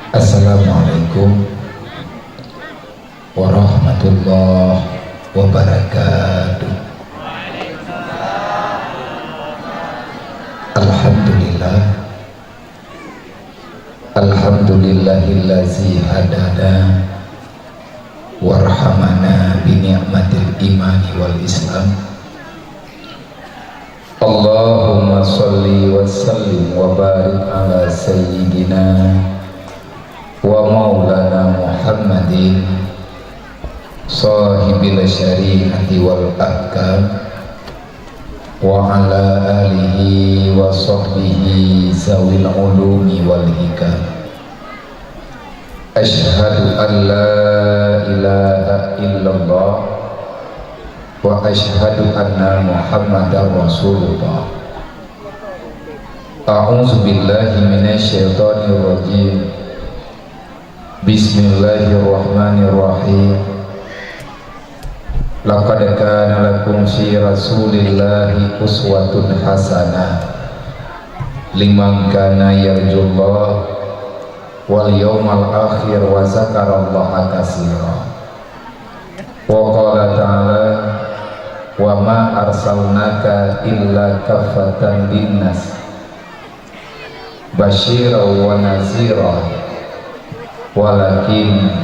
Assalamualaikum warahmatullahi wabarakatuh. Alhamdulillah, alhamdulillahillazi hadana warhamana bini'matil imani wal islam. Allahumma sholli wa sallim wa barik ala sayyidina wa maulana Muhammadin sahibil syari'ati wal ahkam wa ala alihi wa sahbihi zawil ulumi wal hikam. Asyhadu an la ilaha illallah wa asyhadu anna Muhammadar Rasulullah. A'udzu billahi minasyaitonir rajim. Bismillahirrahmanirrahim. Laqad kana lakum fi Rasulillahi uswatun hasanah liman kana yarjullah wal yawmal akhir wa zakarallaha katsira. Wa qala ta'ala wa ma arsalnaka illa kaffatan linnas basyiran wa nazira walakin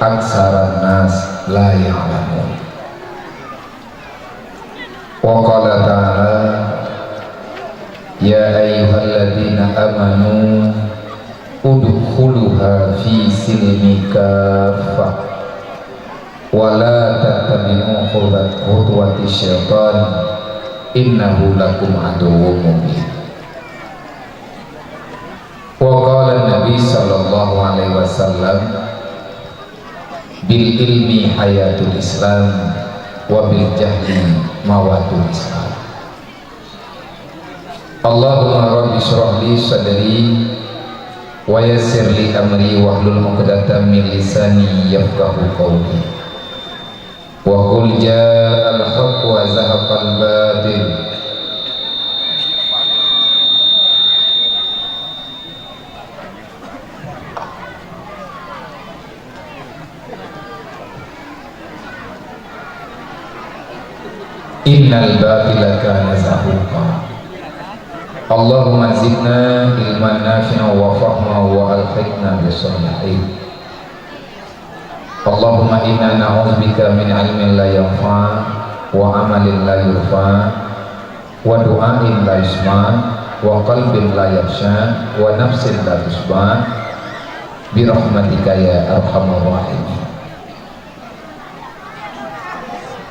aksaran nas la ya'lamun. Wa qala ta'ala ya ayyuhalladzina amanu udkhuluha fi silmi kaffah wa la tattabi'u khutuwati syaitan innahu lakum aduwwun mubin. Wa qala Nabi sallallahu alaihi wasallam bil ilmi hayatul Islam wa bil jahli mawatul Islam. Allahumma rabbi shrah li sadri wa yassir li amri wahlul 'uqdatam min lisani yafqahu qawli. Wa qul ja'al haqq wa zahaqal batil. Innal batila kana zahuqa. Allahumma zidna ilman nafi'an wa fahma wa alhiqna bisalihin. Allahumma inna na'udzubika min ilmin la yanfa' wa amalin la yurfa' wa du'ain la yusma' wa qalbin la yakhsha wa nafsin la tusba' bi rahmatika ya arhamar rahimin.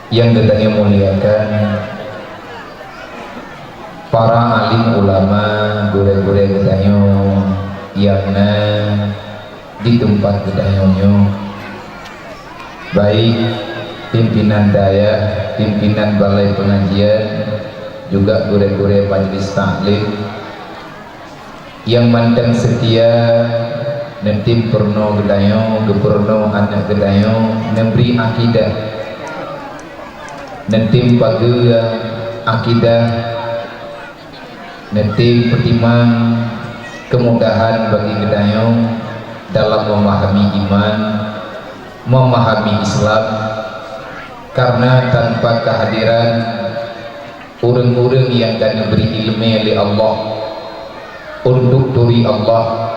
Yang datangnya muliakan para alim ulama, gure-gure gedanyo yakna di tempat gedanyonyo, baik pimpinan daya, pimpinan balai pengajian, juga gure-gure majelis taklim yang mandang setia nanti perno gedanyo, geperno anak gedanyo memberi akidah nanti pagi akidah nanti pertimang kemudahan bagi gedayong dalam memahami iman, memahami Islam, karena tanpa kehadiran orang-orang yang akan diberi ilmu oleh Allah untuk duri Allah,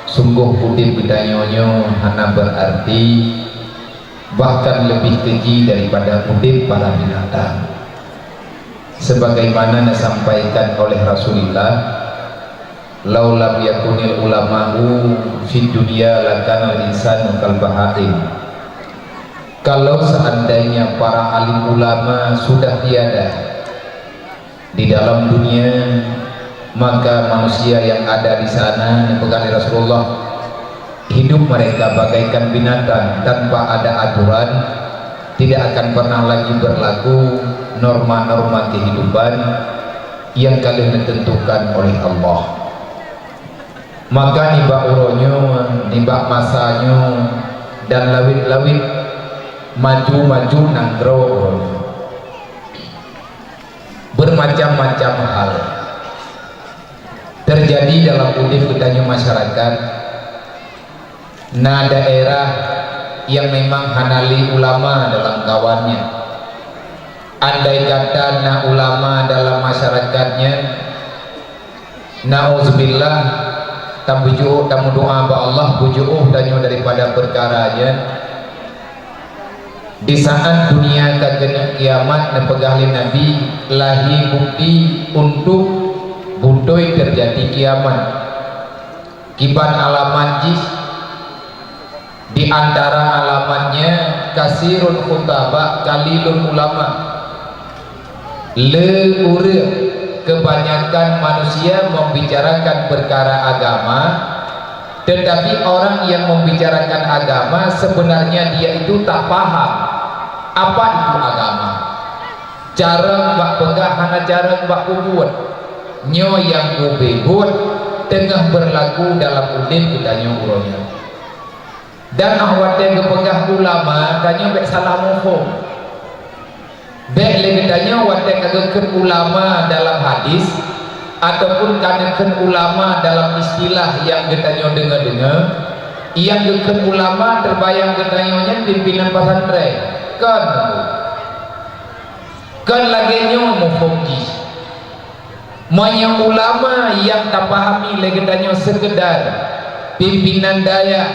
sungguh putih gedayonyo hanya berarti bahkan lebih keji daripada putih para binatang, sebagaimana disampaikan oleh Rasulullah, laulam yakunil ulama'u fid dunya lakana al-insanu kal bahaim. Kalau seandainya para alim ulama sudah tiada di dalam dunia, maka manusia yang ada di sana yang bukan Rasulullah, hidup mereka bagaikan binatang tanpa ada aturan, tidak akan pernah lagi berlaku norma-norma kehidupan yang kalian ditentukan oleh Allah. Maka nibak uronyo, nibak masanya dan lawit-lawit maju-maju nanggro bermacam-macam hal terjadi dalam udip gedanya masyarakat na daerah yang memang hanali ulama dalam kawannya. Andai kata na ulama dalam masyarakatnya, na'udzubillah, tamu doa ba Allah bujuh danyo daripada perkaranya. Di saat dunia kagena kiamat na pegahlin Nabi lahi bukti untuk budoi terjadi kiamat. Kiban alaman jis, di antara alamannya kasirun khutaba kalilun ulama. Kebanyakan manusia membicarakan perkara agama, tetapi orang yang membicarakan agama sebenarnya dia itu tak paham apa itu agama. Cara mbak pegah hana cara mbak buat nyo yang kubebut tengah berlaku dalam udin kita nyo uronya. Dan awak yang kepegah ulama tanya bek salah mufhum. Bek legendanya awak yang kagak ulama dalam hadis ataupun kanakan ulama dalam istilah yang kita dengar-dengar, yang bukan ulama terbayang ketanya pimpinan pesantren kan lagi nyo mufumji banyak ulama yang tak pahami legendanya sekedar pimpinan daya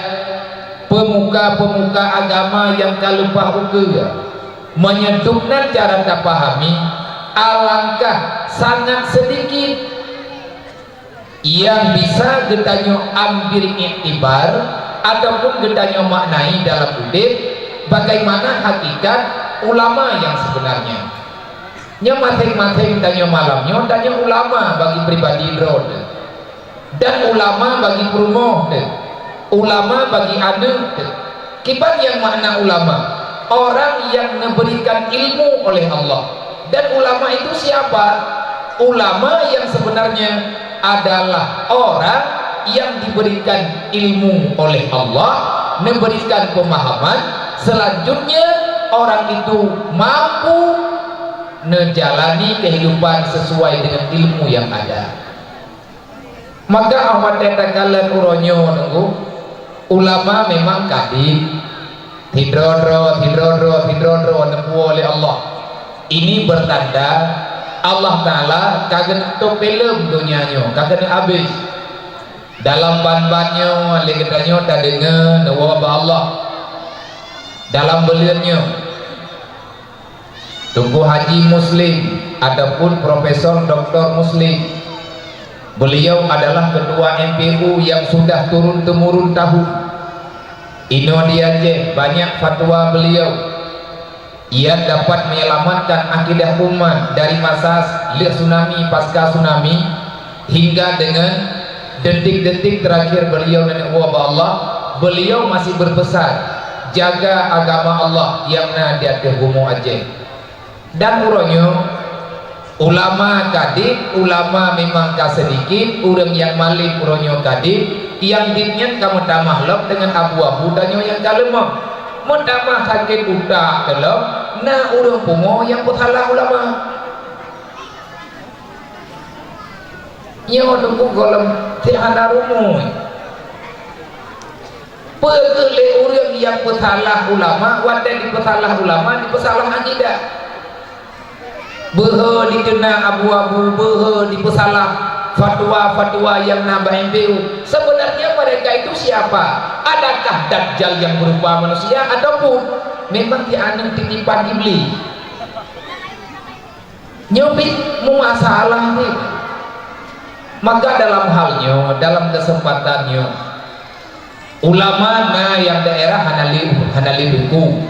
pemuka-pemuka agama yang kalupah uga menyedukkan cara tak pahami. Alangkah sangat sedikit yang bisa getanyo ambil iktibar ataupun getanyo maknai dalam udip bagaimana hakikat ulama yang sebenarnya. Nya masing-masing tanyo malamnya tanyo ulama bagi pribadi road dan ulama bagi perumoh, ulama bagi anak. Kiban yang makna ulama, orang yang memberikan ilmu oleh Allah. Dan ulama itu siapa? Ulama yang sebenarnya adalah orang yang diberikan ilmu oleh Allah, memberikan pemahaman. Selanjutnya orang itu mampu menjalani kehidupan sesuai dengan ilmu yang ada. Maka awak tetanggalan uronyo nunggu ulama memang kadip hidrodro nempu oleh Allah. Ini bertanda Allah Ta'ala kagak film dunianya, kagak habis dalam ban-bannya legendanya tak dengar nawab Allah dalam beliannya. Tunggu Haji Muslim ataupun Profesor Dr. Muslim, beliau adalah ketua MPU yang sudah turun-temurun tahun ini dia je banyak fatwa beliau. Ia dapat menyelamatkan akidah umat dari masa tsunami pasca tsunami hingga dengan detik-detik terakhir beliau nenek wabah Allah. Beliau masih berpesan jaga agama Allah yang dia terhumu aja. Dan uronyo ulama kadip, ulama memang sedikit, orang yang maling uronyo kadip, yang ditnya kamu tamah dengan abu-abu danyo yang kalemah. Mendamah sakit udah dalam na urang pumo yang bersalah ulama nyo nunggu golem tihana rumu pegele urang yang bersalah ulama wadah di bersalah ulama di bersalah akidah behe dikena abu-abu behe di bersalah fatwa-fatwa yang nambah MPU. Sebenarnya mereka itu siapa? Adakah dajjal yang berupa manusia ataupun memang dianeng titipan iblis? Nyobit masalah nih. Maka dalam halnya, dalam kesempatannya ulama yang daerah hanali buku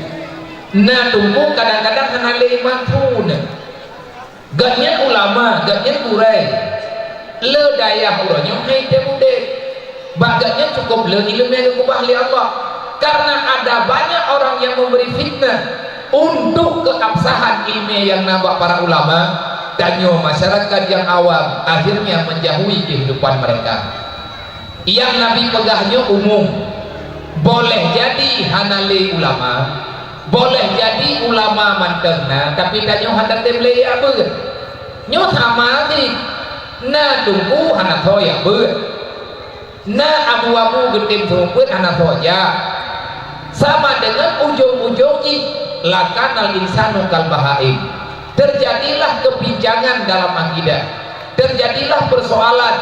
tunggu kadang-kadang hanali matun gatnya ulama, gatnya kurai le daya uronyo hai temude bagatnya cukup le ilmu yang kubahli Allah. Karena ada banyak orang yang memberi fitnah untuk keabsahan ilmu yang nambah para ulama dan masyarakat yang awam akhirnya menjauhi kehidupan mereka. Yang Nabi pegahnya umum, boleh jadi hanali ulama, boleh jadi ulama manterna, tapi danyo hendak temlei apa nyo sama ni na tunggu hana thoya ber na abu-abu getim sumput anak soja sama dengan ujung-ujungnya lakanal insanu kal bahaim. Terjadilah kebincangan dalam akidah, terjadilah persoalan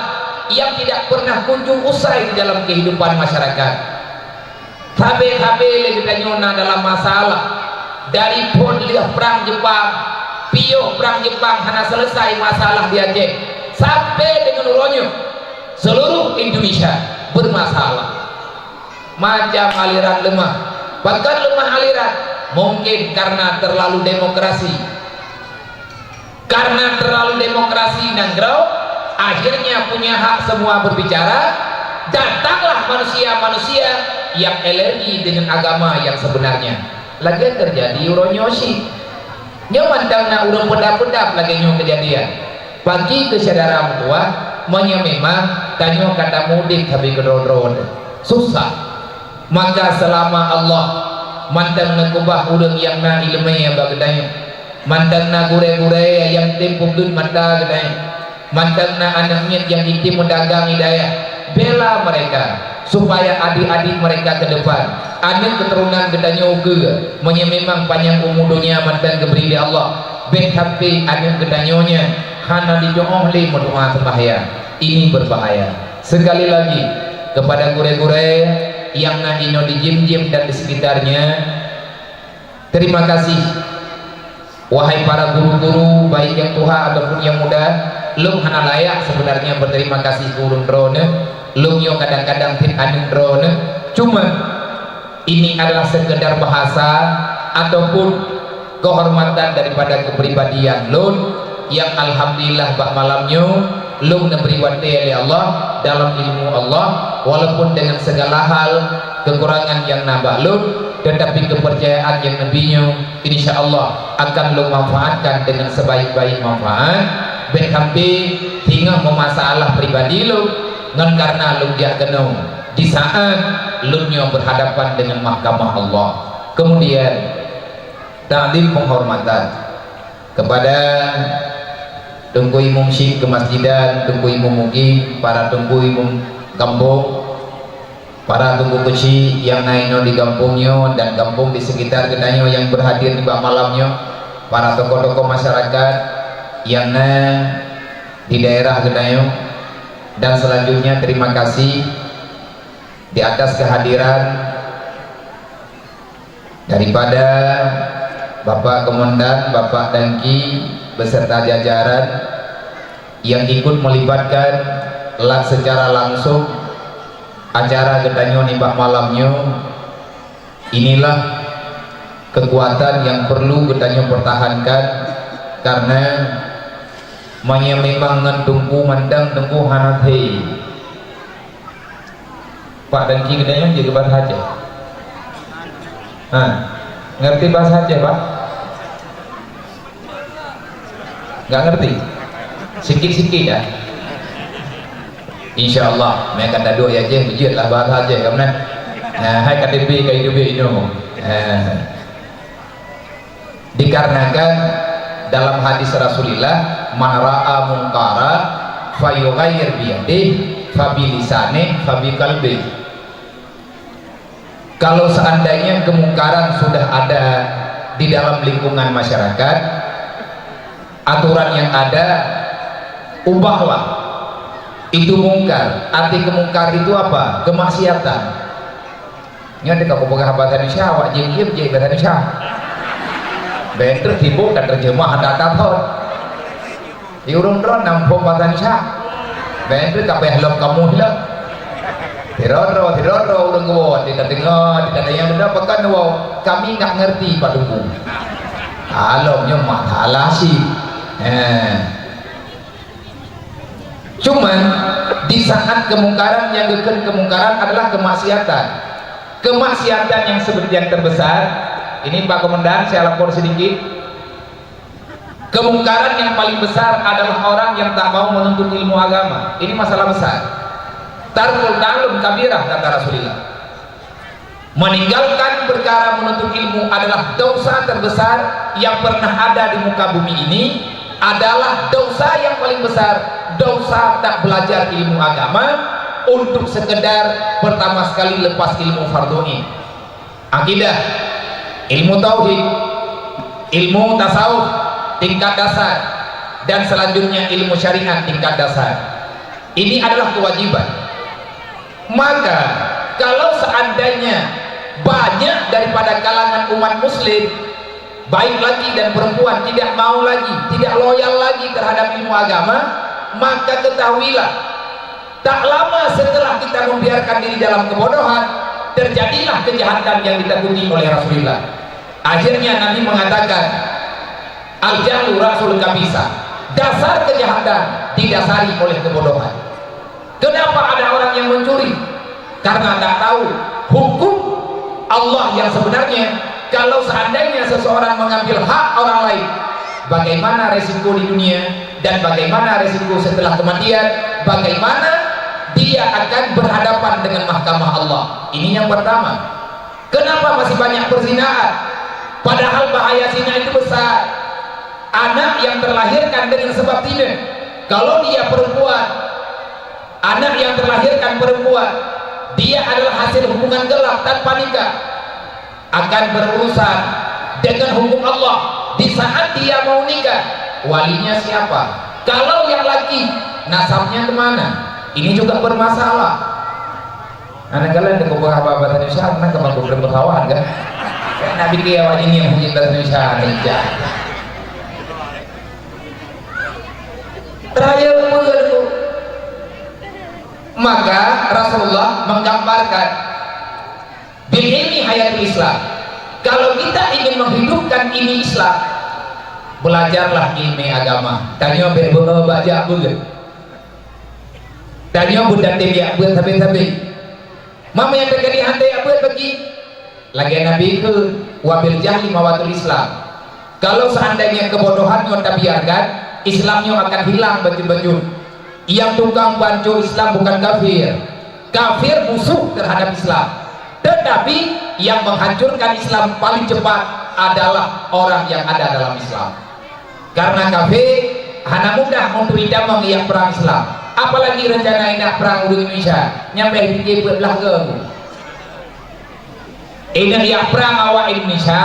yang tidak pernah kunjung usai di dalam kehidupan masyarakat. Tabe-tabe kita nyona dalam masalah dari pon lihat perang Jepang, pio perang Jepang hanya selesai masalah di Aceh sampai dengan uronyo seluruh Indonesia bermasalah. Macam aliran lemah, bahkan lemah aliran mungkin karena terlalu demokrasi. Karena terlalu demokrasi dan grow, akhirnya punya hak semua berbicara. Datanglah manusia-manusia yang alergi dengan agama yang sebenarnya. Lagi terjadi uronyosi. Nyamantang na urang pedap-pedap lagi nyo kejadian. Bagi kesadaran tua, memang tanyo kata mudik tapi kedron-dron susah. Maka selama Allah mantang nakubah urang yang na ilmu yang bagedanya. Mantang na gure-gure yang tempuk dun mata gedai, mantang na anaknya yang itim mendagang hidayah, bela mereka supaya adik-adik mereka ke depan anak keturunan gedanya uga memang panjang umur dunia mantang keberi Allah BKP anak gedanyonya hana dijoongli mendoa berbahaya. Ini berbahaya. Sekali lagi kepada gure-gure yang na ino di jim-jim dan di sekitarnya, terima kasih. Wahai para guru-guru baik yang tua ataupun yang muda, lung hana layak sebenarnya berterima kasih kurun drone, lung yo kadang-kadang tin anung drone. Cuma ini adalah sekedar bahasa ataupun kehormatan daripada kepribadian lung yang alhamdulillah bah malamnya lung memberi wate oleh Allah dalam ilmu Allah, walaupun dengan segala hal kekurangan yang nambah lung, tetapi kepercayaan yang nabinya insya Allah akan lo manfaatkan dengan sebaik-baik manfaat. BKP hingga memasalah pribadi lo ngan karena lo dia kenal di saat lo berhadapan dengan mahkamah Allah. Kemudian ta'lim penghormatan kepada tunggu imam syik ke masjidan, tunggu imam mukim, para tunggu imam kampung, para tunggu kecil yang naino di kampungnya dan kampung di sekitar gedanya yang berhadir di malamnya, para tokoh-tokoh masyarakat yang di daerah gedanya, dan selanjutnya terima kasih di atas kehadiran daripada Bapak Komandan, Bapak Dangki beserta jajaran yang ikut melibatkan secara langsung acara gedanyo nibak malamnya. Inilah kekuatan yang perlu gedanyo pertahankan karena memang ngentungku mandang tungku hanate. Pak Dangki gedanyo juga bahasa Aceh. Ngerti bahasa Aceh Pak? Nggak ngerti? Sikit-sikit ya. Insya Allah mereka kata doa aja bujut lah bahasa aja kamu nah. Hai KTP kayak itu dikarenakan dalam hadis Rasulullah man ra'a munkara fayughayyir biyadih fabilisane fabiqalbi. Kalau seandainya kemungkaran sudah ada di dalam lingkungan masyarakat, aturan yang ada ubahlah itu mungkar. Arti kemungkar itu apa? Kemaksiatan. Ini kalau pegang bahasa Indonesia awak jengkir bahasa Indonesia bener tibu dan terjemah data thor diurun-urun nampung bahasa Indonesia bener kabeh helm kamu hilang tiroro urang gua tidak dengar tidak ada yang mendapatkan kami nggak ngerti Pak Dumbu alamnya masalah sih. Cuman di saat kemungkaran yang dekat kemungkaran adalah kemaksiatan. Kemaksiatan yang seperti yang terbesar ini Pak Komandan saya lapor sedikit. Kemungkaran yang paling besar adalah orang yang tak mau menuntut ilmu agama. Ini masalah besar. Tarkul ta'allum kabirah kata Rasulullah. Meninggalkan perkara menuntut ilmu adalah dosa terbesar yang pernah ada di muka bumi ini. Adalah dosa yang paling besar, dosa tak belajar ilmu agama, untuk sekedar pertama sekali lepas ilmu fardhu ain, akidah, ilmu tauhid, ilmu tasawuf tingkat dasar, dan selanjutnya ilmu syariat tingkat dasar. Ini adalah kewajiban. Maka kalau seandainya banyak daripada kalangan umat muslim, baik laki dan perempuan, tidak mau lagi, tidak loyal lagi terhadap ilmu agama, maka ketahuilah, tak lama setelah kita membiarkan diri dalam kebodohan, terjadilah kejahatan yang ditakuti oleh Rasulullah. Akhirnya Nabi mengatakan, al-jahlu rasul kabisa, dasar kejahatan didasari oleh kebodohan. Kenapa ada orang yang mencuri? Karena tak tahu hukum Allah yang sebenarnya. Kalau seandainya seseorang mengambil hak orang lain, bagaimana resiko di dunia dan bagaimana resiko setelah kematian, bagaimana dia akan berhadapan dengan mahkamah Allah. Ini yang pertama. Kenapa masih banyak perzinahan? Padahal bahaya zina itu besar. Anak yang terlahirkan dengan sebab zina, kalau dia perempuan, anak yang terlahirkan perempuan, dia adalah hasil hubungan gelap tanpa nikah, akan berurusan dengan hukum Allah. Di saat dia mau nikah, walinya siapa? Kalau yang laki, nasabnya kemana? Ini juga bermasalah. Anak kalian ada beberapa bahasa Indonesia, anak kemana beberapa kawan kan? Nabi dia wajib yang mungkin bahasa Indonesia. Terakhir maka Rasulullah menggambarkan bil ilmi hayatul Islam. Kalau kita ingin menghidupkan ini Islam, belajarlah ilmu agama. Tanya berbunga baca bukan? Tanya budak dia buat tapi mama yang terjadi hantai apa bagi lagi Nabi itu wabil jahli mawatul Islam. Kalau seandainya kebodohan yang tak biarkan, Islamnya akan hilang baju-baju. Yang tukang bancu Islam bukan kafir. Kafir musuh terhadap Islam. Tetapi yang menghancurkan Islam paling cepat adalah orang yang ada dalam Islam. Karena kafir hanya mudah untuk tidak mengiyak perang Islam. Apalagi rencana indah perang di Indonesia. Nyampe di belakang. Ini yang perang awak Indonesia.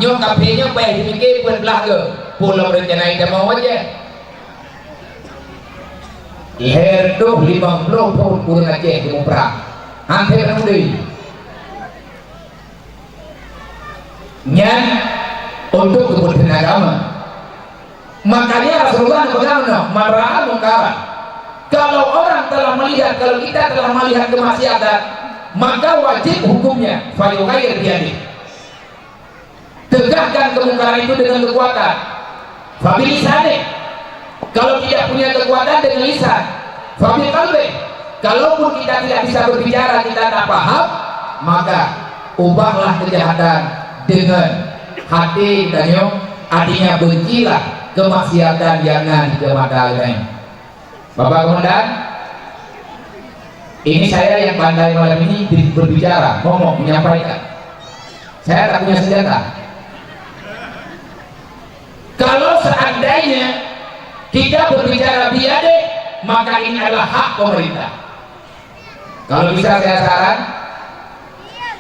Nyok kafirnya baik dipikir belakang. Pulau rencana indah mau aja. Leher tuh 50 tahun kurang aja di perang. Hampir mudah. Nyan untuk kepentingan agama. Makanya Rasulullah bagaimana? Marah mungkar. Kalau orang telah melihat, kalau kita telah melihat kemaksiatan, maka wajib hukumnya fayughayyir biyadihi. Tegakkan kemungkaran itu dengan kekuatan. Fabilisane. Kalau tidak punya kekuatan dengan lisan. Fabil qalbi. Kalaupun kita tidak bisa berbicara, kita tak paham, maka ubahlah kejahatan dengan hati dan artinya bencilah kemaksiatan jangan kemadalan. Bapak Komandan, ini saya yang pandai malam ini berbicara, ngomong, menyampaikan. Saya tak punya senjata. Kalau seandainya kita berbicara biadab, maka ini adalah hak pemerintah. Kalau bisa saya saran,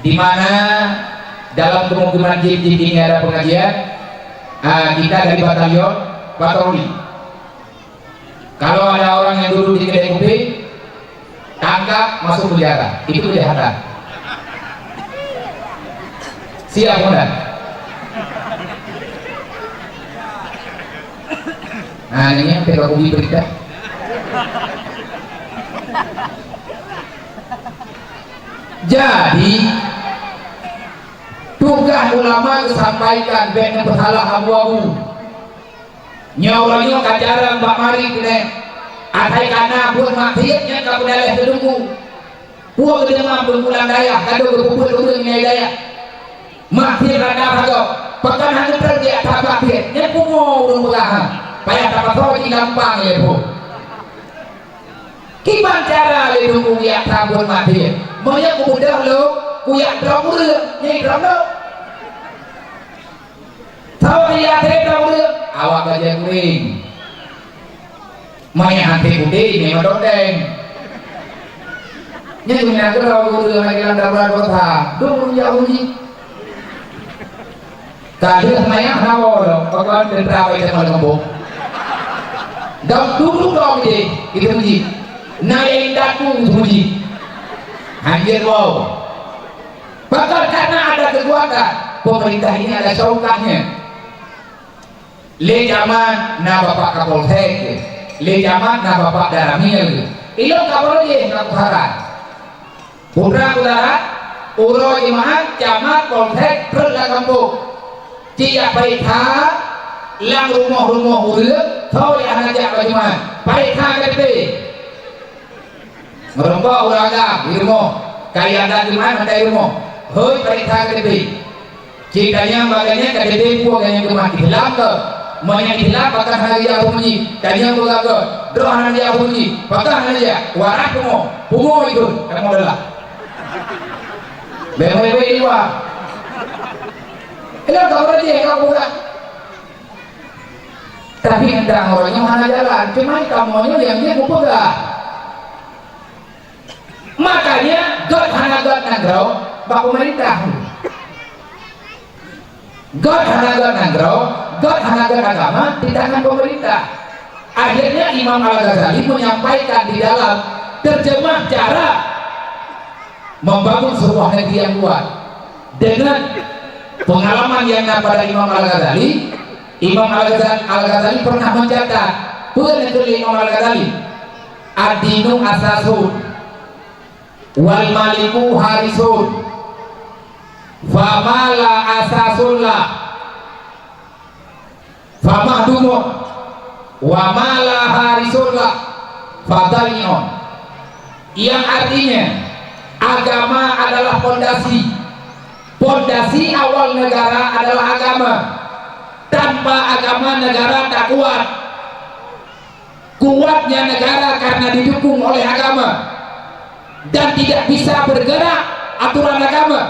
di mana dalam kemungkinan jeep-jeep ini ada pengajian, kita dari batalion patroli. Kalau ada orang yang duduk di kedai kopi, tangkap, masuk penjara. Itu kejahatan. Siap, Komandan? Nah, ini yang pegang kopi berita. Jadi tugas ulama disampaikan dengan bersalah abu-abu nyawanya kacaran Mbak Mari kene atai kana buat maksiatnya ka pedaleh tedungku puang demam berbulan daya kado berkumpul urang nyai daya maksiat rada hago pakan hanya pergi atabakir nya pungo urang belahan payah dapat roji gampang ya bu kiban cara le tunggu ya tabun maksiat moya kubudah lo kuyak drop urang nyai drop lo tahu dia drop urang awak aja kuring maya hati putih ini medodeng nya guna kerau guru lagi landaran kota dulu jauh ni tadi naya hawa lo kawan tentara itu malam dah dulu kau ni itu ni naya indahku bunyi hancur wow bahkan karena ada kekuatan pemerintah ini ada saukahnya le zaman na bapak Kapolsek le zaman na bapak Daramil ilok kapal dia kapuharan putra udara uro imahan camat Polsek perla kampung cia paitha lang rumah udah tahu ya anak bagaimana paitha kete merembah uraga di rumah kaya ada di mana ada rumah hoi paitha kete ceritanya bagainya kete puak yang rumah hilang ke mana hilang bahkan hari dia bunyi kaya buka ke doa dia bunyi bahkan dia warak pumo itu kamu adalah bewe dua ilang kau berarti kau buka tapi hendang orangnya mana jalan cuma kamunya yang dia buka makanya God hana God nangrau bak pemerintah God hana God nangrau God hana God agama di tangan pemerintah akhirnya Imam Al-Ghazali menyampaikan di dalam terjemah cara membangun sebuah negeri yang kuat dengan pengalaman yang ada pada Imam Al-Ghazali. Imam Al-Ghazali pernah mencatat bukan itu Imam Al-Ghazali ad-dinu asasun wal maliku harisun famala asasullah famahdumun wa mala harisullah fadalion yang artinya agama adalah pondasi awal negara adalah agama. Tanpa agama negara tak kuat. Kuatnya negara karena didukung oleh agama dan tidak bisa bergerak aturan agama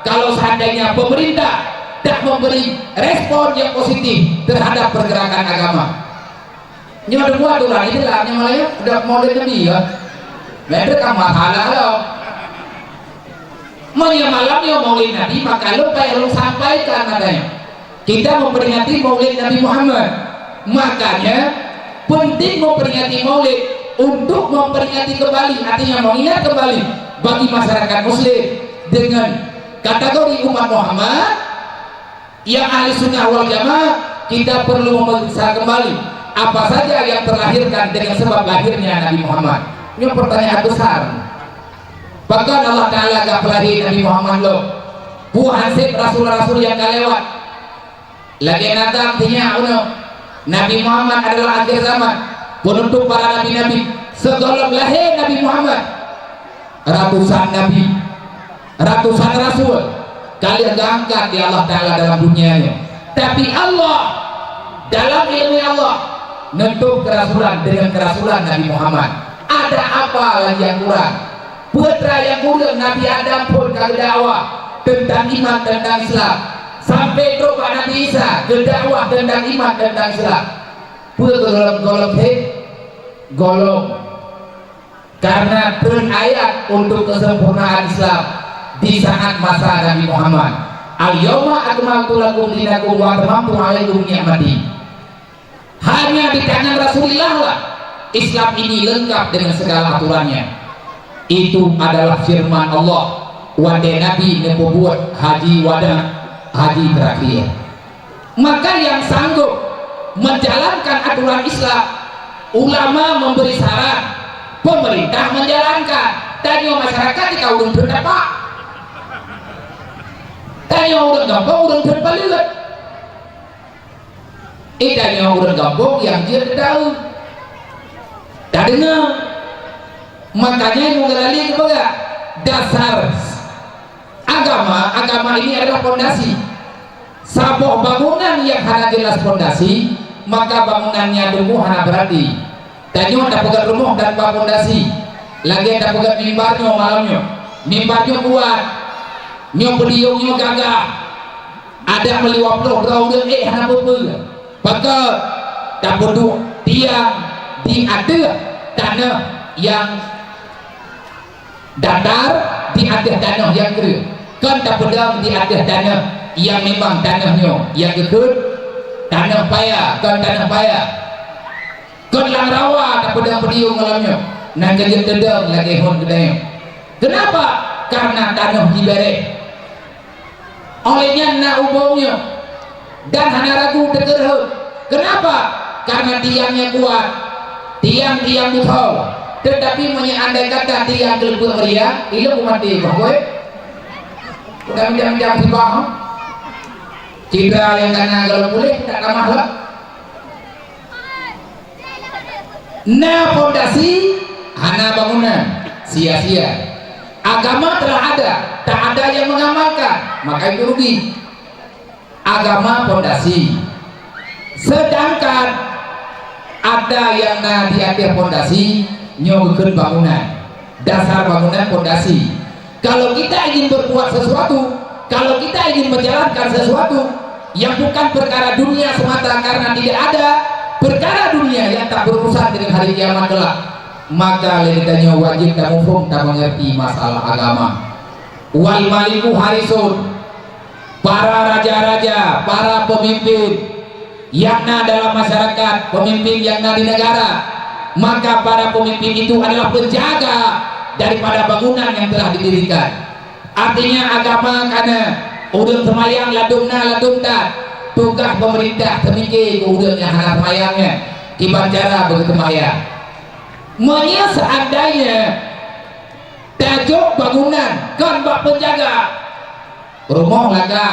kalau seandainya pemerintah tak memberi respon yang positif terhadap pergerakan agama. Ini ada buat aturan ini lah yang malah udah model Nabi ya. Mereka masalah loh. Malamnya Maulid Nabi maka lupa yang lu sampaikan adanya kita memperingati Maulid Nabi Muhammad makanya penting memperingati Maulid untuk memperingati kembali artinya mengingat kembali bagi masyarakat muslim dengan kategori umat Muhammad yang ahli sunnah wal jamaah kita perlu memeriksa kembali apa saja yang terlahirkan dengan sebab lahirnya Nabi Muhammad. Ini pertanyaan besar. Bahkan Allah Ta'ala gak pelari Nabi Muhammad lo puhasib rasul-rasul yang gak lewat lagi natang artinya Nabi Muhammad adalah akhir zaman penutup para nabi-nabi segolong lahir Nabi Muhammad ratusan nabi ratusan rasul kalian angkat di Allah Ta'ala dalam dunianya tapi Allah dalam ilmu Allah nentuk kerasulan dengan kerasulan Nabi Muhammad ada apa lagi yang kurang putra yang muda Nabi Adam pun berdakwah tentang iman tentang Islam sampai ke Nabi Isa berdakwah tentang iman tentang Islam putra golong karena ayat untuk kesempurnaan Islam di saat masa Nabi Muhammad al-yawma akmaltu lakum dinakum wa atmamtu alaikum ni'mati hanya di tangan Rasulullah lah Islam ini lengkap dengan segala aturannya. Itu adalah firman Allah wadai Nabi membuat haji wada haji terakhir maka yang sanggup menjalankan aturan Islam ulama memberi saran pemerintah menjalankan tanya masyarakat di kaum berdapat tanya orang gampang orang berbalik tanya orang gampang yang dia tahu tak dengar makanya mengenali kepada dasar agama ini adalah fondasi sabuh bangunan yang hanya jelas fondasi maka bangunannya tumbuh hanya berarti tadi ada pegat rumah dan fondasi lagi ada pegat mimbarnya malamnya mimbarnya kuat nyo beliau gagah ada meliwap loh rauh hanya betul maka tak bodoh tiang di ada tanah yang datar di atas tanah yang kering, kan tak pedang di atas tanah yang memang tanahnya yang gekut, tanah payah, kan tanah payah, kan lang rawa tak pedang pediung malamnya, nak kerja tedang lagi hon kedai. Kenapa? Karena tanah diberi olehnya nak ubungnya dan hana ragu tergerhut. Kenapa? Karena tiangnya kuat, tiang-tiang betul. Tetapi andai kata tiang kelebur meriah, ilu mati bahawa udah minjam-minjam di bawah citra yang kena kalau boleh tak ramah lah. Nah fondasi hana bangunan sia-sia. Agama telah ada, tak ada yang mengamalkan, maka itu rugi. Agama fondasi, sedangkan ada yang di atas fondasi nyogekeun bangunan, dasar bangunan fondasi. Kalau kita ingin berbuat sesuatu, kalau kita ingin menjalankan sesuatu yang bukan perkara dunia semata, karena tidak ada perkara dunia yang tak berurusan dengan hari kiamat kelak, maka kita wajib dan mufhum tak mengerti masalah agama. Wal maliku harisun, para raja-raja, para pemimpin yang dalam masyarakat, pemimpin yang di negara, maka para pemimpin itu adalah penjaga daripada bangunan yang telah didirikan. Artinya agama karena udang semayang ladumna ladumta, tugas pemerintah temike udang yang hana semayangnya kibat cara begitu semayang. Menya seandainya tajuk bangunan kan bak penjaga rumah laga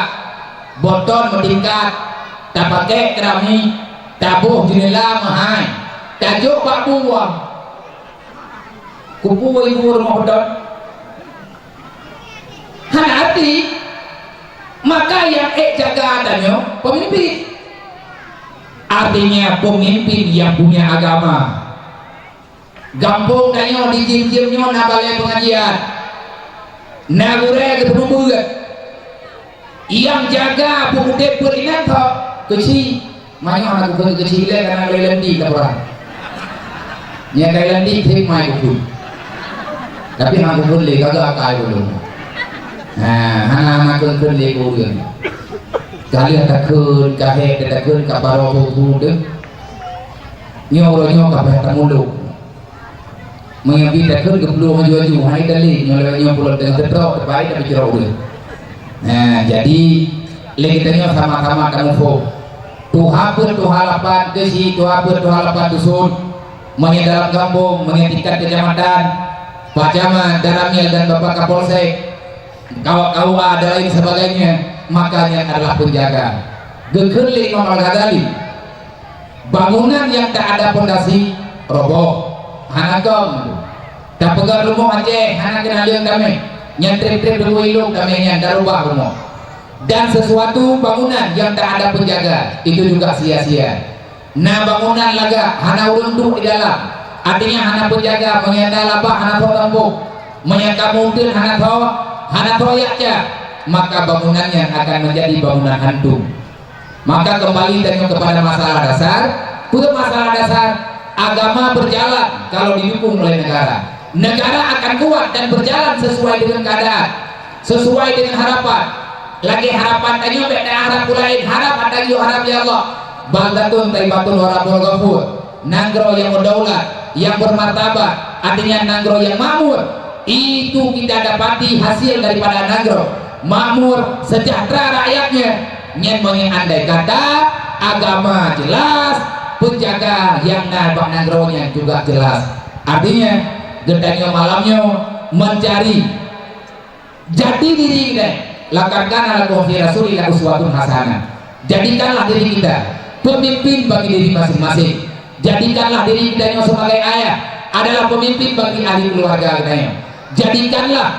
boton meningkat, tak pakai kerami, tabuh jendela mahal, tajuk bak buang kupu ibu rumah boton hana arti. Maka yang jaga adanya pemimpin, artinya pemimpin yang punya agama. Gampung danyo di jim-jimnya na balai pengajian, na gure ketemu bugat, yang jaga pemuda perinan tak kecil, main anak bukan kecil karena lendi tak orang, nya lendi tik main bukan, tapi anak bukan le kagak akal belum. Nah, anak bukan le bukan, kalian takun kahek takun kaparo bukan, nyorong kapeh tamulu. Mengambil takut kebelum maju-maju hai kali nyolong pulau dengan ketok terbaik tapi cerok dulu. Nah jadi kita sama-sama kamu fo tuhapun tuhalapan kesi tuhapun tuhalapan dusun mengen dalam kampung mengen tingkat kecamatan pacaman daramil dan bapak kapolsek kawa ada lain sebagainya, makanya adalah penjaga gegerli nomal gadali bangunan yang tak ada pondasi roboh. Hanakam tak pegang rumah aja, anak kenal yang kami nyantrip-trip dulu ilung kami yang darubah rumah. Dan sesuatu bangunan yang tak ada penjaga itu juga sia-sia. Nah bangunan laga hana urunduk di dalam, artinya hana penjaga mengenal labah hana tahu tampuk, menyangka mungkin hana tahu ya, maka bangunannya akan menjadi bangunan hantu. Maka kembali tanya kepada masalah dasar, untuk masalah dasar. Agama berjalan kalau didukung oleh negara. Negara akan kuat dan berjalan sesuai dengan keadaan, sesuai dengan harapan. Lagi harapan tadi beda harap lain, harap ada harap ya Allah. Baldatun taibatun warabul ghafur. Nanggro yang berdaulat, yang bermartabat, artinya nanggro yang makmur. Itu kita dapati hasil daripada nanggro. Makmur, sejahtera rakyatnya. Nyen mengandai kata agama jelas, penjaga yang nabak nangronya juga jelas. Artinya gedangnya malamnya mencari jati diri kita. Lakarkan ala fi rasulillah uswatun hasanah. Jadikanlah diri kita pemimpin bagi diri masing-masing. Jadikanlah diri kita sebagai ayah adalah pemimpin bagi ahli keluarga kita. Jadikanlah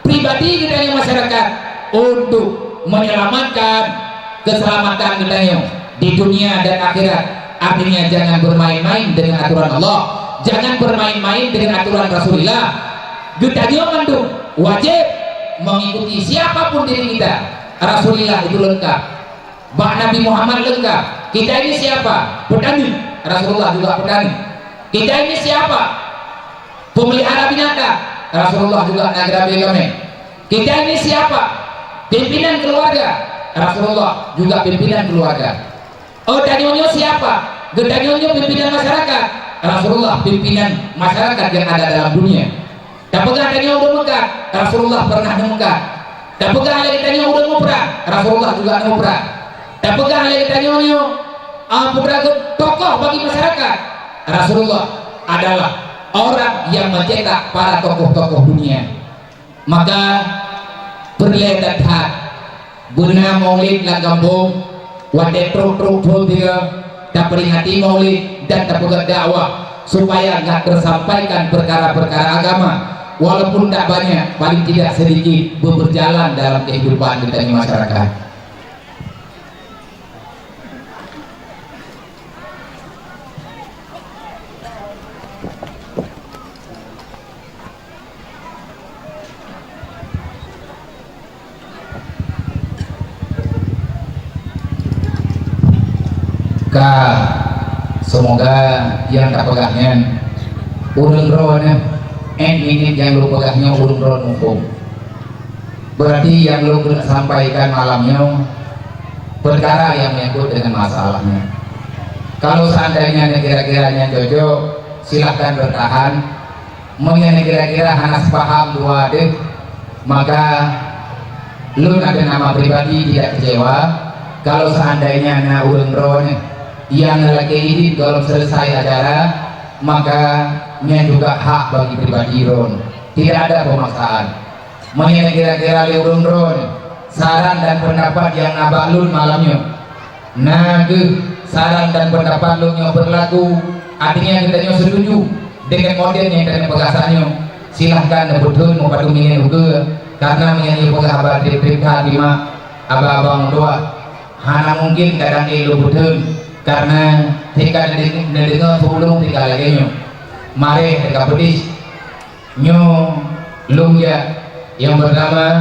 pribadi kita masyarakat untuk menyelamatkan keselamatan kita di dunia dan akhirat. Artinya jangan bermain-main dengan aturan Allah, jangan bermain-main dengan aturan Rasulullah. Kita mendung wajib mengikuti siapapun diri kita. Rasulullah itu lengkap, Nabi Muhammad lengkap. Kita ini siapa? Petani. Rasulullah juga petani. Kita ini siapa? Pemelihara binatang. Rasulullah juga nagrabe kami. Kita ini siapa? Pimpinan keluarga. Rasulullah juga pimpinan keluarga. Oh, Danionyo siapa? Danionyo pimpinan masyarakat. Rasulullah pimpinan masyarakat yang ada dalam dunia. Tapakah Danionyo udah Mekah? Rasulullah pernah di Mekah. Tapakah lagi Danionyo udah ngumrah? Rasulullah juga ngumrah. Tapakah lagi Danionyo putra tokoh bagi masyarakat? Rasulullah adalah orang yang mencetak para tokoh-tokoh dunia. Maka perledat hat guna maulid la gambung wate truk dia tak peringati maulid dan tak pegat dakwah supaya nggak tersampaikan perkara-perkara agama walaupun tak banyak, paling tidak sedikit berjalan dalam kehidupan kita di masyarakat. Semoga yang tak pegahnya urung rohnya ini yang lu pegahnya urung roh hukum. Berarti yang lu sampaikan malamnya perkara yang menyangkut dengan masalahnya. Kalau seandainya kira-kiranya cocok, silahkan bertahan. Mengenai kira-kira hanas paham dua deh, maka lu ada nama pribadi tidak kecewa. Kalau seandainya na urung rohnya yang lagi ini kalau selesai acara maka nya juga hak bagi pribadi ron, tidak ada pemaksaan. Mengenai kira-kira liurun ron saran dan pendapat yang nabalun malamnya nage saran dan pendapat lu yang berlaku artinya kita setuju dengan model yang kita pegasannya, silahkan betul mau padu mingin juga karena menyanyi pegawai DPK 5 abang-abang doa hana mungkin kadang lu betul karena tika dengar sebelum tika lagi nyo mari tika pedis nyo lungya yang bernama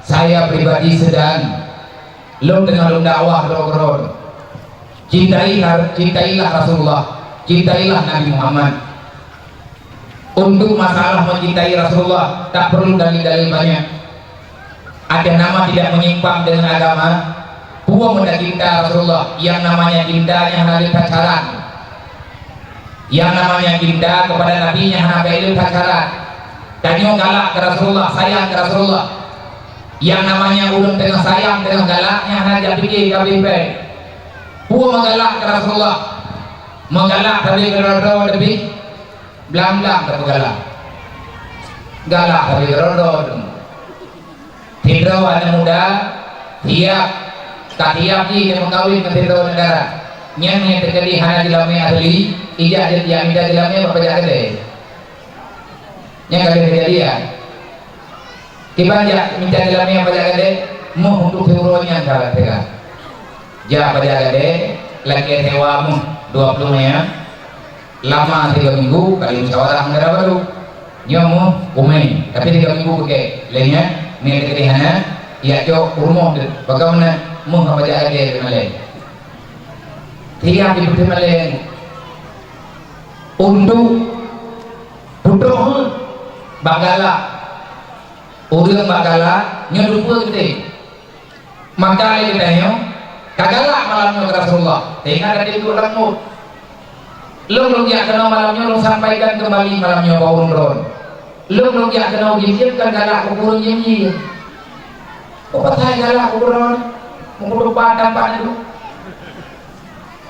saya pribadi sedang lung dengan lung dakwah roh cintailah Rasulullah, cintailah Nabi Muhammad. Untuk masalah mencintai Rasulullah tak perlu dalil-dalil banyak. Ada nama tidak menyimpang dengan agama. Puang muda cinta Rasulullah, yang namanya cintanya hari pacaran, yang namanya cinta kepada Nabi nya hari pacaran. Tanya galak ke Rasulullah, sayang ke Rasulullah, yang namanya ulun tengah sayang tengah galaknya hanya pikir kabin baik. Puang menggalak ke Rasulullah, menggalak dari rodo lebih belang-belang tak galak, galak dari rodo. Tidak ada muda, tiap katiaki yang mengkawin ke Tirto negara yang terjadi hanya di dalamnya ahli ijazah yang minta di dalamnya berapa gede yang kali kejadian kibanja minta di dalamnya berapa gede mau untuk euronya kalau tega ja berapa gede lagi sewamu 20 nya lama 3 minggu kali musyawarah negara baru nyomu kumai tapi 3 minggu pakai lainnya ini kejadiannya ya cok rumah bagaimana mau apa jaga dia malay tiap di malay untuk butuh bagala urang bagala nyodup gede maka kita nyo kagala malamnya ke Rasulullah tengah ada di ulangmu lu ya kenal malamnya lu sampaikan kembali malamnya bau ron lu ya kenal gimkan galak ukurun jemji apa saya galak ukurun merupakan tanpa itu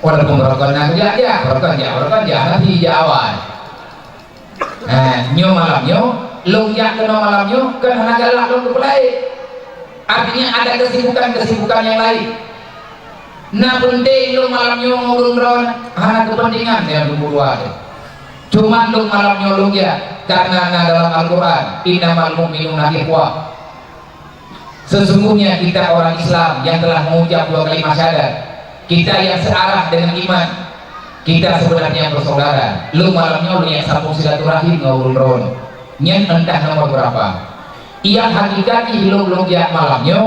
walaupun berkorban aja berkorban nanti jawab nyo malamnya lu ya kenal malamnya kan hanya galak lu kepulai artinya ada kesibukan yang lain. Nah penting lu malamnya ngurung ron hanya kepentingan yang dua cuma lu malamnya lu ya karena dalam Al-Quran innamal mu'minuna ikhwah. Sesungguhnya kita orang Islam yang telah mengucap 2 kalimat syahadat, kita yang searah dengan iman, kita sebenarnya bersaudara. Lu malamnya lu yang sambung silaturahim ngawul ron nyen entah nomor berapa yang hakikati lu ya malamnya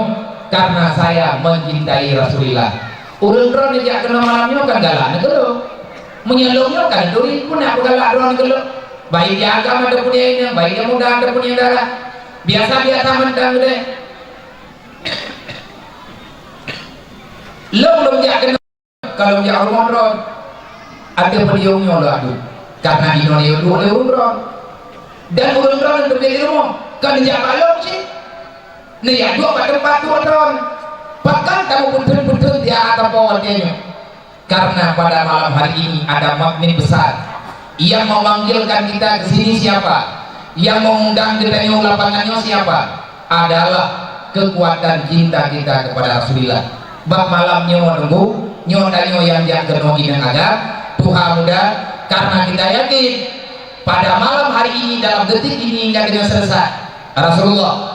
karena saya mencintai Rasulullah. Urun ron yang kena malamnya kan galak negara menyelongnya kan duri pun aku galak ron negara baik dia agama ada punya ini, baik dia muda ada punya darah, biasa mentang deh. Long dia kena kalau dia umroh, ada periungnya lah tu, karena di Indonesia dua umroh, dan umroh untuk di rumah, kan dia kalau sih, ni ya dua pada 4 tahun, bahkan kamu betul-betul dia atau bawahnya, karena pada malam hari ini ada magnet besar, yang memanggilkan kita ke sini siapa, yang mengundang kita nyong lapangannya siapa, adalah kekuatan cinta kita kepada Rasulullah. Bab malam nyo nunggu nyo danyo yang keno inang agak Tuhan muda, karena kita yakin pada malam hari ini dalam detik ini hingga dengan selesai Rasulullah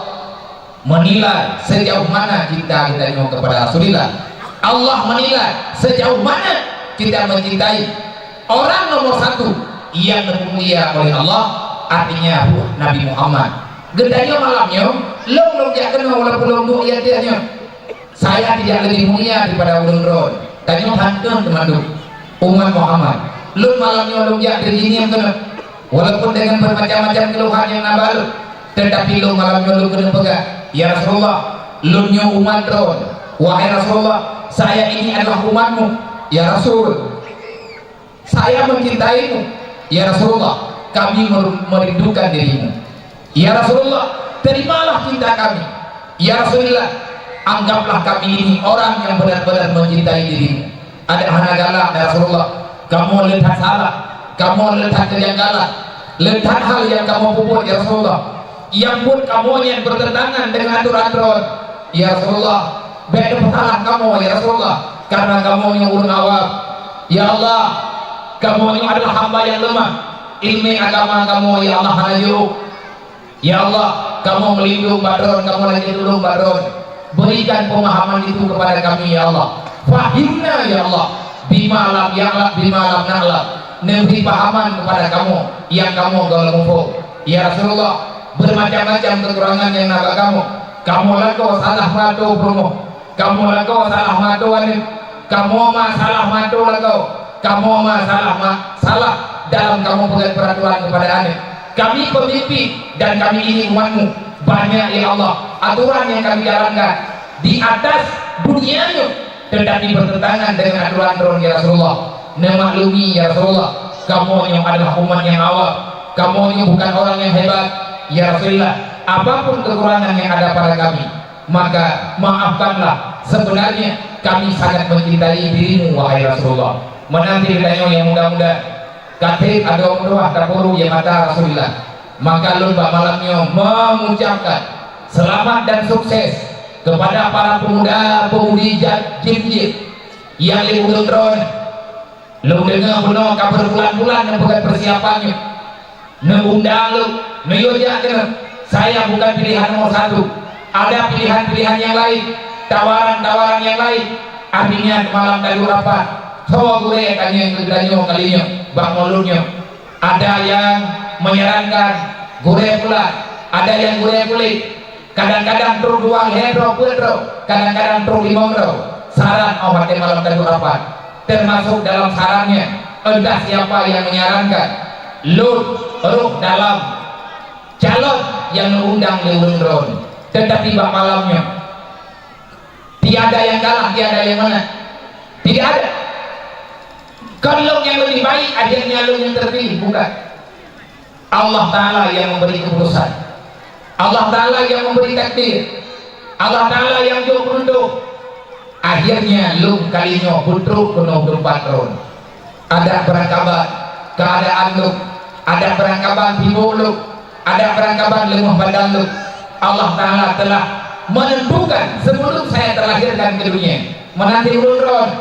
menilai sejauh mana cinta kita nyo kepada Rasulullah. Allah menilai sejauh mana kita mencintai orang nomor 1 yang mulia oleh Allah, artinya Nabi Muhammad. Gedanya malamnya long dia kena walaupun long dia tianya. Saya tidak lebih mulia daripada ulun ron. Tanya hantun teman-teman umat Muhammad. Lun malamnya lun dia begini yang kena. Walaupun dengan bermacam-macam keluhan yang nabal, tetapi lun malamnya lun kena pegang. Ya Rasulullah, lunnya umat ron. Wahai Rasulullah, saya ini adalah umatmu. Ya Rasul, saya mencintaimu. Ya Rasulullah, kami merindukan dirimu. Ya Rasulullah, terimalah cinta kami. Ya Rasulullah, anggaplah kami ini orang yang benar-benar mencintai dirimu. Ada hanagala ya Rasulullah, kamu lihat salah, kamu lihat kejanggalan, lihat hal yang kamu buat ya Rasulullah, yang pun kamu yang bertentangan dengan aturan-aturan ya Rasulullah, beda salah kamu ya Rasulullah, karena kamu yang ulun awam. Ya Allah, kamu ini adalah hamba yang lemah, ilmu agama kamu ya Allah hanayu. Ya Allah, kamu melindungi badron, kamu lagi dulu badron. Berikan pemahaman itu kepada kami ya Allah. Fahimna ya Allah, bimalam ya'lam bimalam na'lam. Memberi pahaman kepada kamu yang kamu galumufo. Ya Rasulullah, bermacam-macam kekurangan yang naga kamu. Kamu lakukan salah matu promo. Kamu lakukan salah matu anip. Kamu masalah matu lakukan. Kamu salah dalam kamu buat peraturan kepada anip. Kami pemimpin dan kami ini umatmu. Banyak ya Allah aturan yang kami jalankan di atas dunianya, tetapi bertentangan dengan aturan ya Rasulullah. Memaklumi ya Rasulullah, kamu yang adalah umat yang awam, kamu yang bukan orang yang hebat ya Rasulullah. Apapun kekurangan yang ada pada kami, maka maafkanlah. Sebenarnya kami sangat mencintai dirimu wahai Rasulullah. Menanti ditanya yang muda-muda katib ada umroh kapuru yang mata Rasulullah. Maka lomba malamnya mengucapkan selamat dan sukses kepada para pemuda-pemudi jim-jim yang libur drone. Lu dengar benar kabar bulan-bulan yang bukan persiapannya. Nengundang lu, menyojakan saya bukan pilihan nomor 1. Ada pilihan-pilihan yang lain, tawaran-tawaran yang lain. Artinya malam tadi rapat. So gue tanya yang kegeranyo kalinya, bang mulutnya. Ada yang menyarankan gure pula, ada yang gure kulit, kadang-kadang truk 2 hero putro, kadang-kadang truk 5 bro. Saran obat malam tadi rapat, termasuk dalam sarannya entah siapa yang menyarankan ruh dalam calon yang mengundang leundron, tetapi bak malamnya tiada yang kalah, tiada yang menang, tidak ada. Kalau yang lebih baik ada yang terpilih, bukan. Allah Ta'ala yang memberi keputusan, Allah Ta'ala yang memberi takdir, Allah Ta'ala yang jauh beruntung. Akhirnya lu kalinya putruk penuh berpatron. Ada perangkaban keadaan lu, ada perangkaban timbul lu, ada perangkaban lemah badan lu. Allah Ta'ala telah menentukan sebelum saya terlahirkan ke dunia, menanti ulun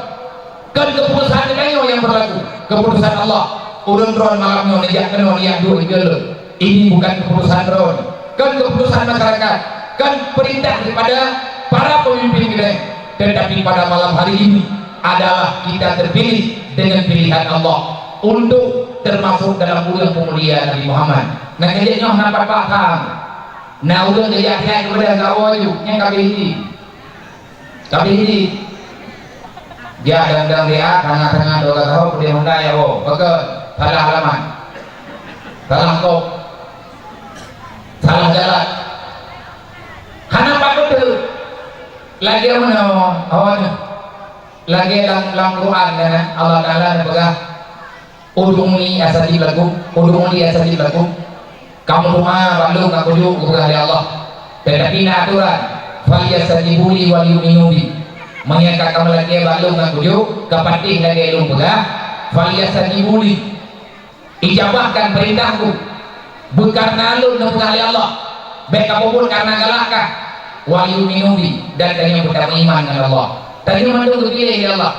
kan keputusan kayo yang berlaku, keputusan Allah. Ulun ron malamnya nejak kena yang dua gelut. Ini bukan keputusan ron, kan keputusan masyarakat, kan perintah daripada para pemimpin kita. Tetapi pada malam hari ini adalah kita terpilih dengan pilihan Allah untuk termasuk dalam ulun pemulia Nabi Muhammad. Nah kejadiannya nampak paham. Nah ulun kejadian kepada kawayu yang kami ini dia dan dia tengah-tengah doa tahu dia mendaya oh bagus salah halaman salah kok, salah jalan. Hana pakut lagi mana awan lagi dalam Quran dan Allah Taala berkata udhuni astajib lakum udhuni astajib lakum kamu rumah balung aku dulu kepada Allah tetapi nak aturan falyastajibu li wal yu'minu bi mengangkat kamu lagi balung aku dulu kepating lagi lu berkata falyastajibu li ijabahkan perintahku bukan karena lu kepada Allah baik kamu pun karena galakah wal yu'minu bi dan kalian beriman dengan Allah. Tadi mandung kepilih ya Allah.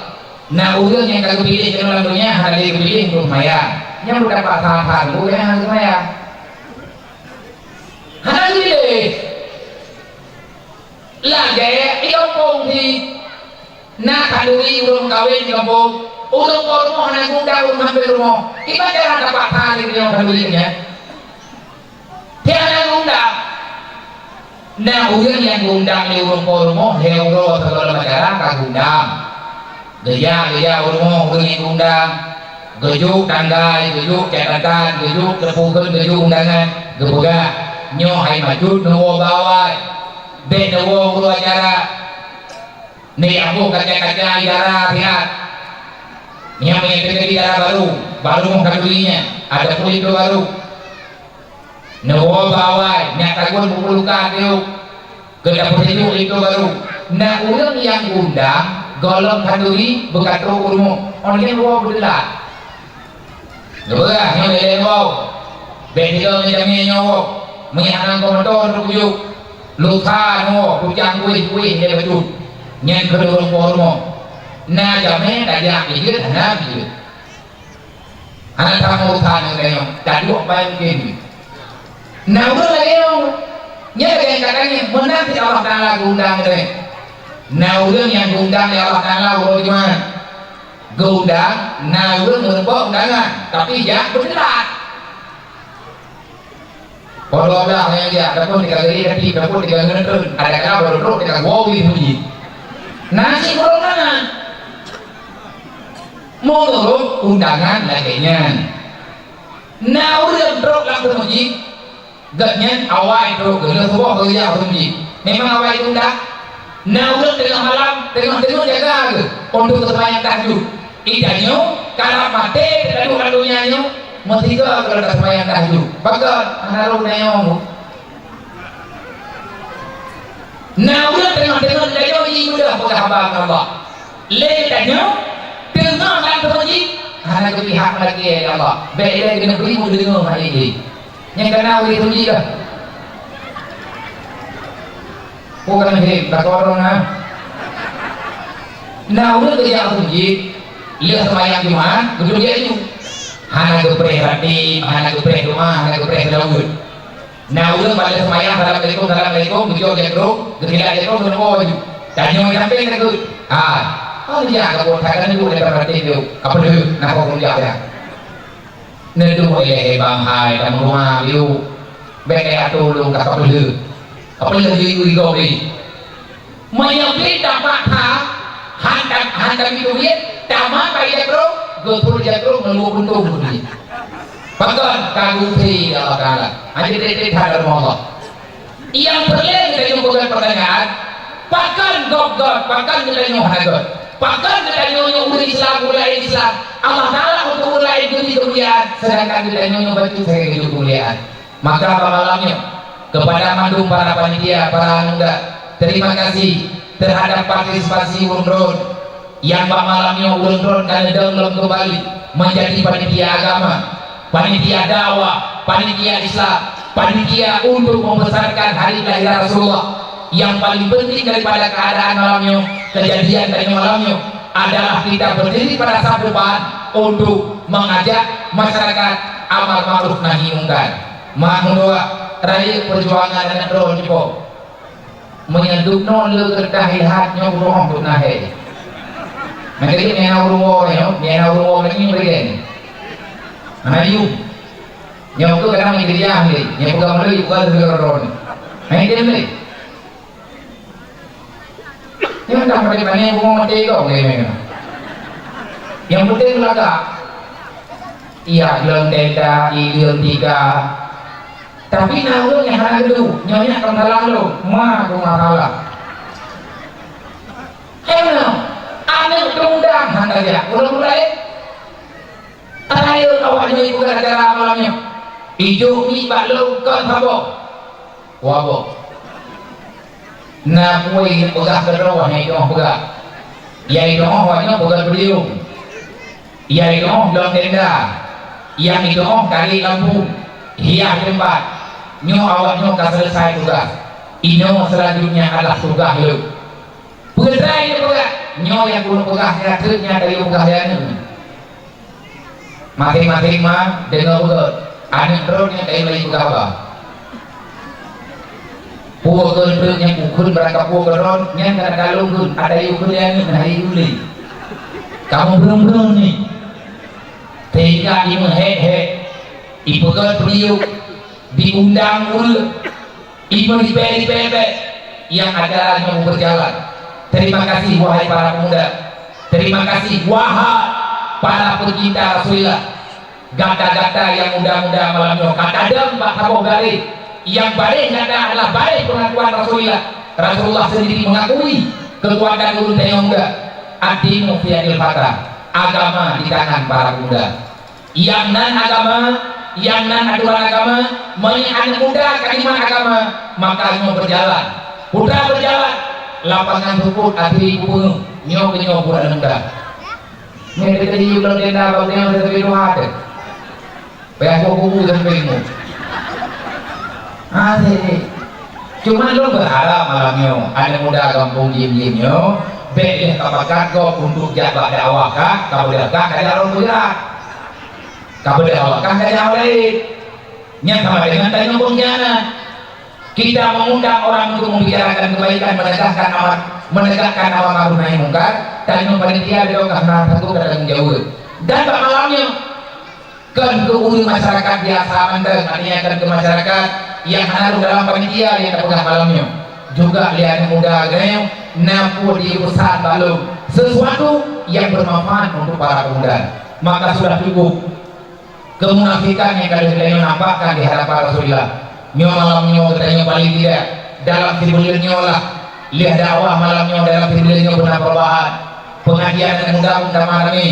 Nah orang yang kau pilih dalam dunia ada yang pilih untuk maya. Yang berdapat sahabat bukan yang harus maya. Hanya pilih. Lagi kampung di nak kanduri urung kawin di kampung. Urung rumah nak gunda urung hampir rumah. Ibarat jangan dapat tahan di dalam kandurinya. Tiada gunda. Nah orang yang gundang di urung rumah heuro segala macam kagundang gaya urung orang yang gundang gejuk tanggai gejuk catatan gejuk lepukan gejuk undangan gebuga nyoh hai majud nuwo bawai be nuwo guru acara ni aku kaca-kaca idara lihat yang mengikuti idara baru mengkadulinya ada kulit baru nuwo bawai nyata gue bukulukan itu kedapur itu baru nah orang yang undang golong kanduri bekat roh urmu orangnya luar berdelat lepas yang lelewau betiga menjamnya nyawa menyahankan komentar rukuyuk luka nyawa kujang kuih dia betul yang kedua urmu nah jamnya kajak pikir hana pikir hana tamu urusan yang tadi apa yang kini nah udah lagi yang katanya menanti Allah Ta'ala gundang itu nah orang yang gundang ya Allah Ta'ala orang gimana gundang nah orang merupakan undangan tapi jangan berdelat kalau ada yang dia dapur tiga kali hati dapur tiga kali nonton ada kala baru tiga wawi puji nasi corona menurut undangan laginya nah orang drop langsung puji gatnya awal itu gila semua kerja puji memang awal itu undang nah udah tengah malam tengah jaga untuk sembahyang tahajud idanya kalau mati lalu-lalunya mesti ke kalau sembahyang tahajud bagal naruh nayong nah udah tengah jaga ini udah penghabat Allah ledanya tengah kan terpuji hanya ke pihak lagi ya Allah baiklah kena beri mu dengar hari ini yang kena oleh terpuji dah bukan hidup tak orang nah udah kerja puji lihat sembahyang Jumat betul dia itu hanya gepreh hati hanya gepreh rumah hanya gepreh daun nah udah pada sembahyang assalamualaikum begitu jadro ketika jadro menunggu baju tanya mau sampai itu oh dia kalau katakan itu lepas hati itu apa dulu nah kau kerja ya nentu boleh bang hai dalam rumah itu baik atau lu kakak dulu apa yang diuji menyebut dapat hantam itu dia tamat kaya bro gopur jadro meluap untung begini bahkan kaguti Allah Ta'ala aja tidak hadar Allah yang perlu kita bukan pertanyaan bahkan gog-gog bahkan kita nyohagot bahkan kita nyonya Islam Allah Ta'ala untuk mulai dunia kemuliaan sedangkan kita nyonya baju saya hidup kemuliaan maka apa malamnya kepada mandung para panitia, para anugerah terima kasih terhadap partisipasi Urun yang malamnya Urun dan dalam kembali menjadi panitia agama, panitia dakwah, panitia Islam, panitia untuk membesarkan hari kelahiran Rasulullah. Yang paling penting daripada keadaan malamnya, kejadian dari malamnya adalah kita berdiri pada saat depan untuk mengajak masyarakat amal ma'ruf nahi mungkar. Mahmudwa Raya perjuangan dan roh jipo menyeduk non le kerdahi hatnya roh tu nahi. Maka ini yang urung lagi begini. Mana you? Yang tu kadang menjadi ahli, yang pegang lagi bukan juga roh. Main dia ni. Yang dah pada mana yang bunga mati kau ni. Yang penting laga. iya geleng tenda ilung tiga tapi naulung yang hana dulu nyonya kan lalu ma masalah aneh tungdang handa ya ulang-ulang ayo awaknya ibu gara-gara malamnya hijau ni balu kan sabo wabo na puai pegah kedua ni dong pegah ya itu awaknya pegah beliau ya itu dalam tenda yang itu kali lampu hias tempat nyo awaknya dah selesai tugas ino selanjutnya adalah tugas lu pegah ini pegah nyo yang guna pegah sehatnya dari pegah yang masing-masing mah dengan ugut anak terusnya kayak lagi pegah apa pukul terusnya pukul berangkat pukul ron yang kadang-kadang pun ada yukul yang hari yuli kamu belum nih sehingga ibu ibu kan beliau diundang ul ibu dipele yang acaranya berjalan. Terima kasih wahai para pemuda, terima kasih wahai para pecinta Rasulullah, gata-gata yang muda-muda malamnya kata dempak taboh garis yang balik gata adalah balik pengakuan Rasulullah sendiri mengakui kekuatan ulun yang muda adimu fi'il fatah agama di tangan para pemuda yang nan agama yang nan aturan agama menyihan muda kalimat agama makanya berjalan muda berjalan lapangan rumput hati ibu nyo buat muda ini tadi belum tenda baunya udah terlalu ada bayar buku dan pengu cuma lo berharap malamnya ada muda kampung jim-jimnya beli kapakat kau untuk jabat dakwah kah kau berdakwah dari orang muda kau berdakwah kah dari orang lain yang sama dengan tanya pengkhianat kita mengundang orang untuk membicarakan kebaikan menegakkan nama ma'ruf nahi munkar tanya panitia dia karena satu kadang jauh dan pada malamnya kan ke masyarakat biasa manteng artinya kan ke masyarakat yang haru dalam panitia yang terpegang malamnya juga lihat muda gaya nampu di urusan balung sesuatu yang bermanfaat untuk para pemuda maka sudah cukup kemunafikan yang kalian nampakkan di hadapan Rasulullah nyo malamnya katanya paling tidak dalam fitrulnya lah lihat dakwah malamnya dalam fitrulnya benar perubahan pengajian dan muda maharami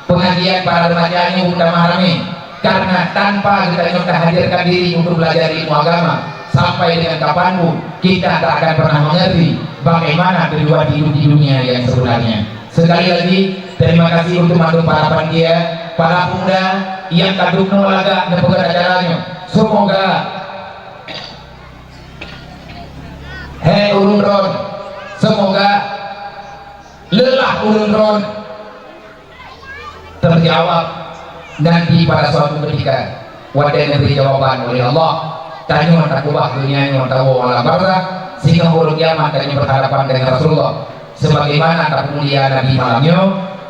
pengajian para remajanya muda maharami karena tanpa kita hadirkan diri untuk belajar ilmu agama sampai dengan kapanpun kita tak akan pernah mengerti bagaimana kedua hidup di dunia yang sebenarnya. Sekali lagi terima kasih untuk mantu para panitia, para pemuda yang kadung nolaga dan pekerja acaranya. Semoga ulun ron, semoga lelah ulun ron terjawab nanti pada suatu ketika wadah diberi jawaban oleh Allah. Tanya takubah dunia yang tahu alam barzah sehingga huruf kiamat tanya berhadapan dengan Rasulullah sebagaimana tak mulia Nabi malamnya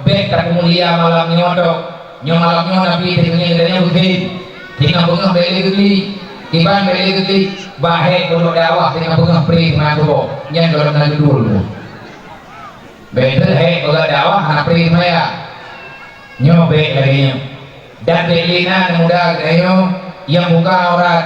baik tak mulia malamnya dok nyo malamnya Nabi dengan begini dengan bunga beli geli kiban beli geli bahaya untuk dakwah dengan bunga pri mengaku yang dalam nanti dulu betul kalau dakwah anak pri maya nyo baik lagi dan belina muda gayo yang buka aurat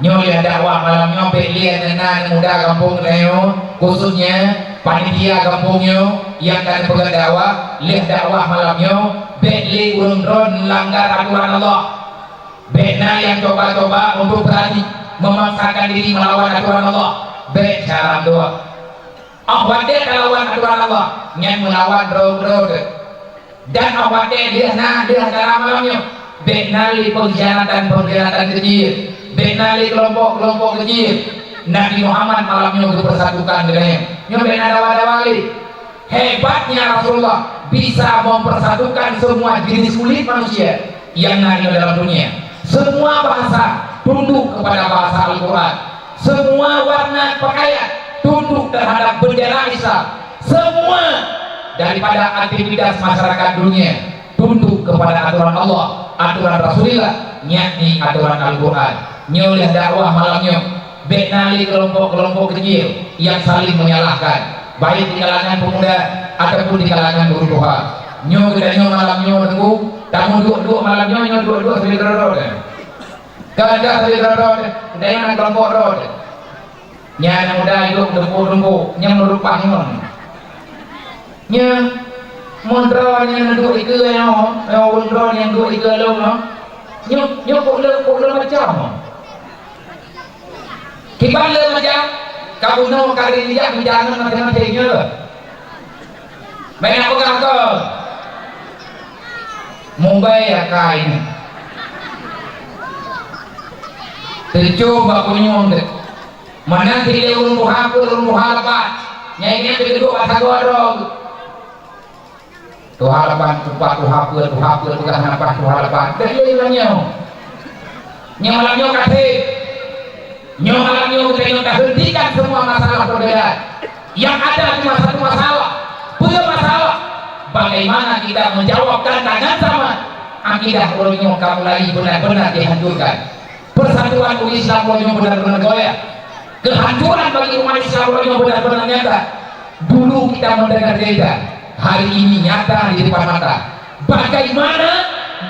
nyo lihat dakwah malamnya lihat dengan muda kampung neo khususnya panitia kampungnya yang akan pegang dakwah lihat dakwah malamnya beli urun-urun langgar aturan Allah bena yang coba-coba untuk berani memaksakan diri melawan aturan Allah be cara doa awake melawan aturan Allah yang melawan road dan awake dia cara malamnya benali pengkhianatan kecil benali kelompok kecil Nabi Muhammad malamnya dipersatukan dengannya nyobain ada wali hebatnya Rasulullah bisa mempersatukan semua jenis kulit manusia yang ada dalam dunia semua bahasa tunduk kepada bahasa Al-Quran semua warna pakaian tunduk terhadap bendera Islam semua daripada aktivitas masyarakat dunia tunduk kepada aturan Allah aturan Rasulullah yakni aturan Al-Quran nyoleh dakwah malamnya benali kelompok kecil yang saling menyalahkan baik di kalangan pemuda ataupun di kalangan guru doa nyo malamnya tunggu tamu duduk malamnya nyo duduk sambil gerorot kada sambil gerorot dengan kelompok rot nya muda hidup dempuk nya merupah nya mondro nya duduk iku yo mondro yang duduk iku lo nyo kok le macam kiban le macam kabuno kari dia jangan nanti nya banyak aku kata Mumbai akain tercoba kunyong mana tidak urung muhalapan nyanyi kedua bahasa gorong tuhalapan tuhapur bukan apa tuhalapan terlilangnya malamnya kasih malamnya kita hentikan semua masalah perbedaan yang ada cuma satu masalah punya masalah bagaimana kita menjawab tantangan sama akidah ulama kamu lagi benar-benar dihancurkan persatuan umat Islam ulama benar-benar goyah kehancuran bagi umat Islam ulama benar-benar nyata dulu kita mendengar cerita hari ini nyata di depan mata bagaimana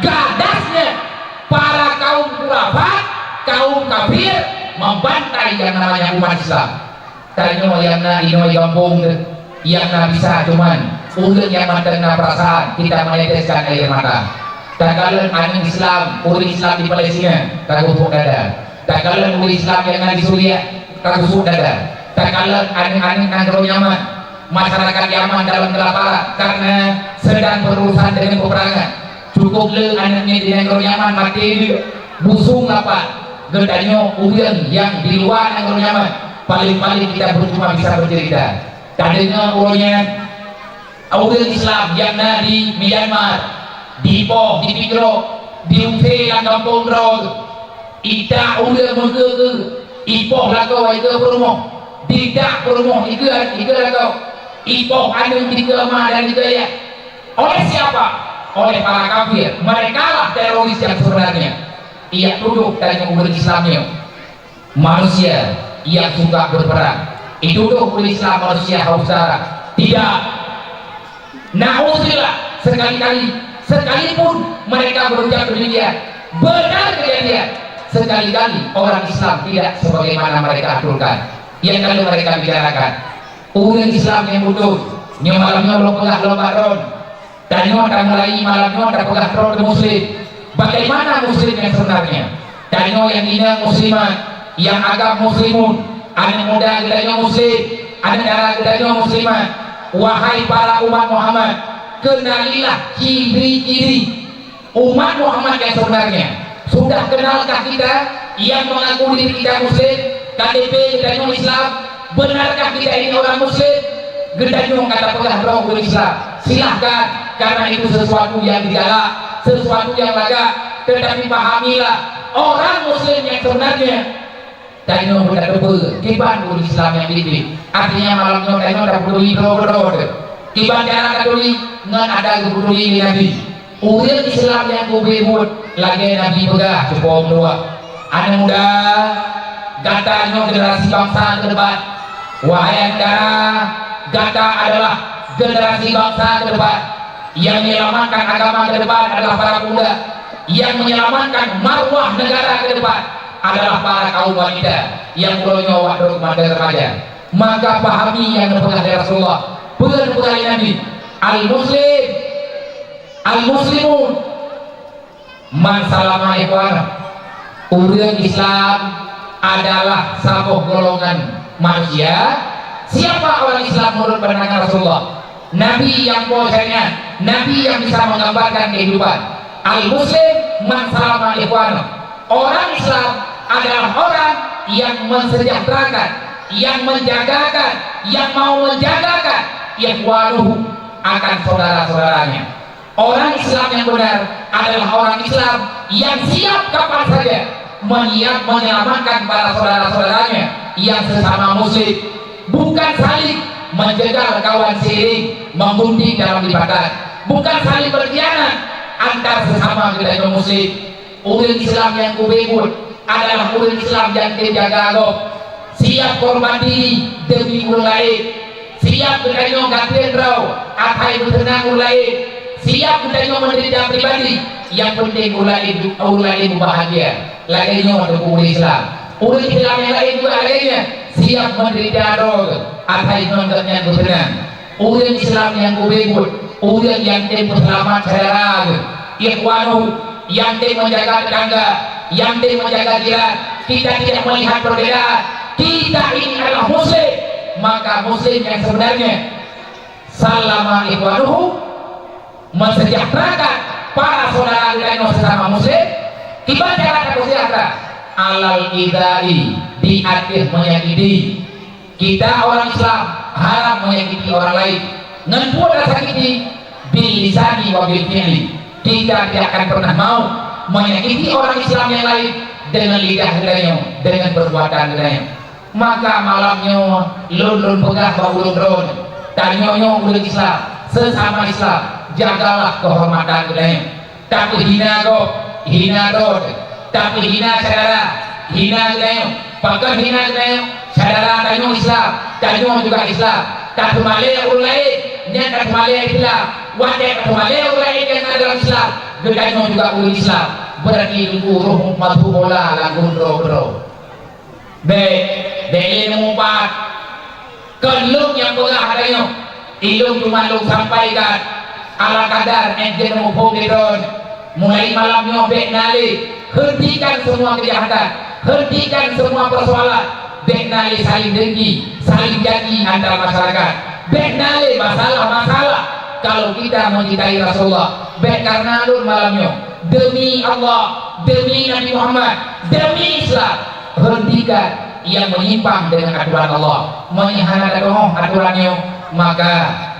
gadasnya para kaum khurafat kaum kafir membantai yang namanya umat Islam tanya yang na ino gampung yang na bisa cuman ulut yang mendengar perasaan kita meneteskan air mata tagalan angin Islam umat Islam di Palestina kagusuk dada tagalan umat Islam yang ada di Suriah kagusuk dada tagalan angin nangro nyaman masyarakat Yaman dalam kelaparan karena sedang berurusan dengan peperangan cukup le anaknya di nangro nyaman mati busung apa gedanya ujian yang di luar nangro nyaman paling-paling kita cuma bisa bercerita tadinya ulangnya umat Islam yang ada di Myanmar di Ipoh, di Pigro, di Umfe yang kampung Rod ita udah mengke Ipoh lakau itu perumoh tidak perumoh itu lakau Ipoh ada di kemah dan di gaya oleh siapa? Oleh para kafir mereka lah teroris yang sebenarnya ia duduk dari umat Islamnya manusia yang suka berperang itu duduk umat Islam manusia haus darah tidak na'udzubillah sekalipun mereka berucap demikian benar kejadian sekali-kali orang Islam tidak sebagaimana mereka aturkan yang kalau mereka bicarakan umat Islam yang butuh yang malamnya belum pegah ron dan yang mulai malamnya tak pegah ron muslim bagaimana muslim yang sebenarnya dan yang ini muslimat yang agak muslimun anak muda gedanya muslim anak darah gedanya muslimat wahai para umat Muhammad kenalilah ciri-ciri umat Muhammad yang sebenarnya sudah kenalkah kita yang mengaku diri kita muslim KTP gedanya Islam benarkah kita ini orang muslim gedanya kata pegah roh Islam silahkan karena itu sesuatu yang digalak sesuatu yang laga tetapi pahamilah orang muslim yang sebenarnya dan yang sudah debu kiban Islam yang didik artinya malamnya dan yang sudah peduli bro kiban cara peduli ngan ada peduli Nabi umat Islam yang kubimut lagi Nabi pegah cukup dua anak muda gatanya generasi bangsa ke depan wahai anda gata adalah generasi bangsa ke depan yang menyelamatkan agama ke depan adalah para pemuda yang menyelamatkan marwah negara ke depan adalah para kaum wanita yang pulau nyawa pada remaja maka pahami yang dipegang dari Rasulullah bukan Nabi al-muslimun man salama ikhwan umat Islam adalah satu golongan manusia siapa orang Islam menurut pandangan Rasulullah Nabi yang posenya Nabi yang bisa menggambarkan kehidupan al-muslim man salama ikhwan orang Islam adalah orang yang mensejahterakan yang menjagakan yang mau menjagakan ikhwanuhu akan saudara-saudaranya orang Islam yang benar adalah orang Islam yang siap kapan saja menyelamatkan para saudara-saudaranya yang sesama muslim bukan saling menjegal kawan seiring membunuh dalam ibadatan bukan saling berkhianat antar sesama gedanya muslim umat Islam yang kubebut adalah umat Islam yang dijaga agama siap korban diri demi orang lain siap gedanya gaten rau atai bertenang orang lain siap kita menderita pribadi, yang penting ulai bahagia. Lagi untuk umat Islam. Umat Islam yang lain juga lainnya siap menderita dog atai nontonnya bersenang. Umat Islam yang kubebut, umat yang tempuh selamat saudara, ikhwanu yang tempuh menjaga tetangga, yang tempuh menjaga jiran. Kita tidak melihat perbedaan. Kita ini adalah Muslim, maka Muslim yang sebenarnya salama ikhwanuhu, mensejahterakan para saudara kita sesama Muslim. Kita cara sejahtera alal idai, di atas menyakiti. Kita orang Islam haram menyakiti orang lain. Ngenpun rasa sakiti bil lisani wa bil fi'li. Kita tidak akan pernah mau menyakiti orang Islam yang lain dengan lidah kita, dengan perbuatan kita. Maka malamnya lun pegah bau lun tanyonyo ulang Islam sesama Islam, jagalah kehormatan kita. Tak hina dod, tapi hina saudara, hina kita. Pakai hina kita, saudara tanyo Islam, tanyo juga Islam. Tak malay ulai, nya tak malay Islam, wajib tak malay ulai yang dalam Islam. Tanyo juga ulang Islam. Berarti ruh matu bola lagun bro. Beli numpat kelung yang pegah adanya ilung cuma lu sampaikan ala kadar enjen mumpung diron. Mulai malamnya bek nali, hentikan semua kejahatan, hentikan semua persoalan. Bek nali saling dengki, saling janji antara masyarakat. Bek nali masalah-masalah. Kalau kita mencintai Rasulullah, bek karena lu malamnya demi Allah, demi Nabi Muhammad, demi Islam, hentikan yang menyimpang dengan aturan Allah, menyihankan aturannya, maka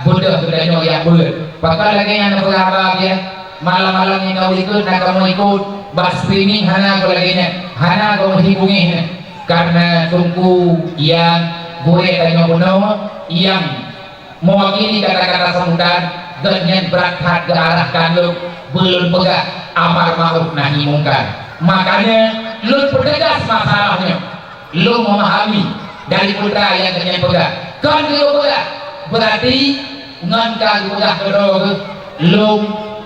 bodoh bedanya yang bulat. Pakal lagi yang berharap ya, malam-malam yang kau ikut, nak kamu ikut, bas streaming hana kau lagi hana kau menghubungi, karena tunggu yang gue tanya penuh, yang mewakili kata-kata sambutan, dengan berangkat ke arah kandung, belum pegah amar ma'ruf nahi mungkar. Makanya lu pertegas masalahnya, lu memahami dari putra yang kenyang pegang kan lu pegang, berarti ngangka pegang kedua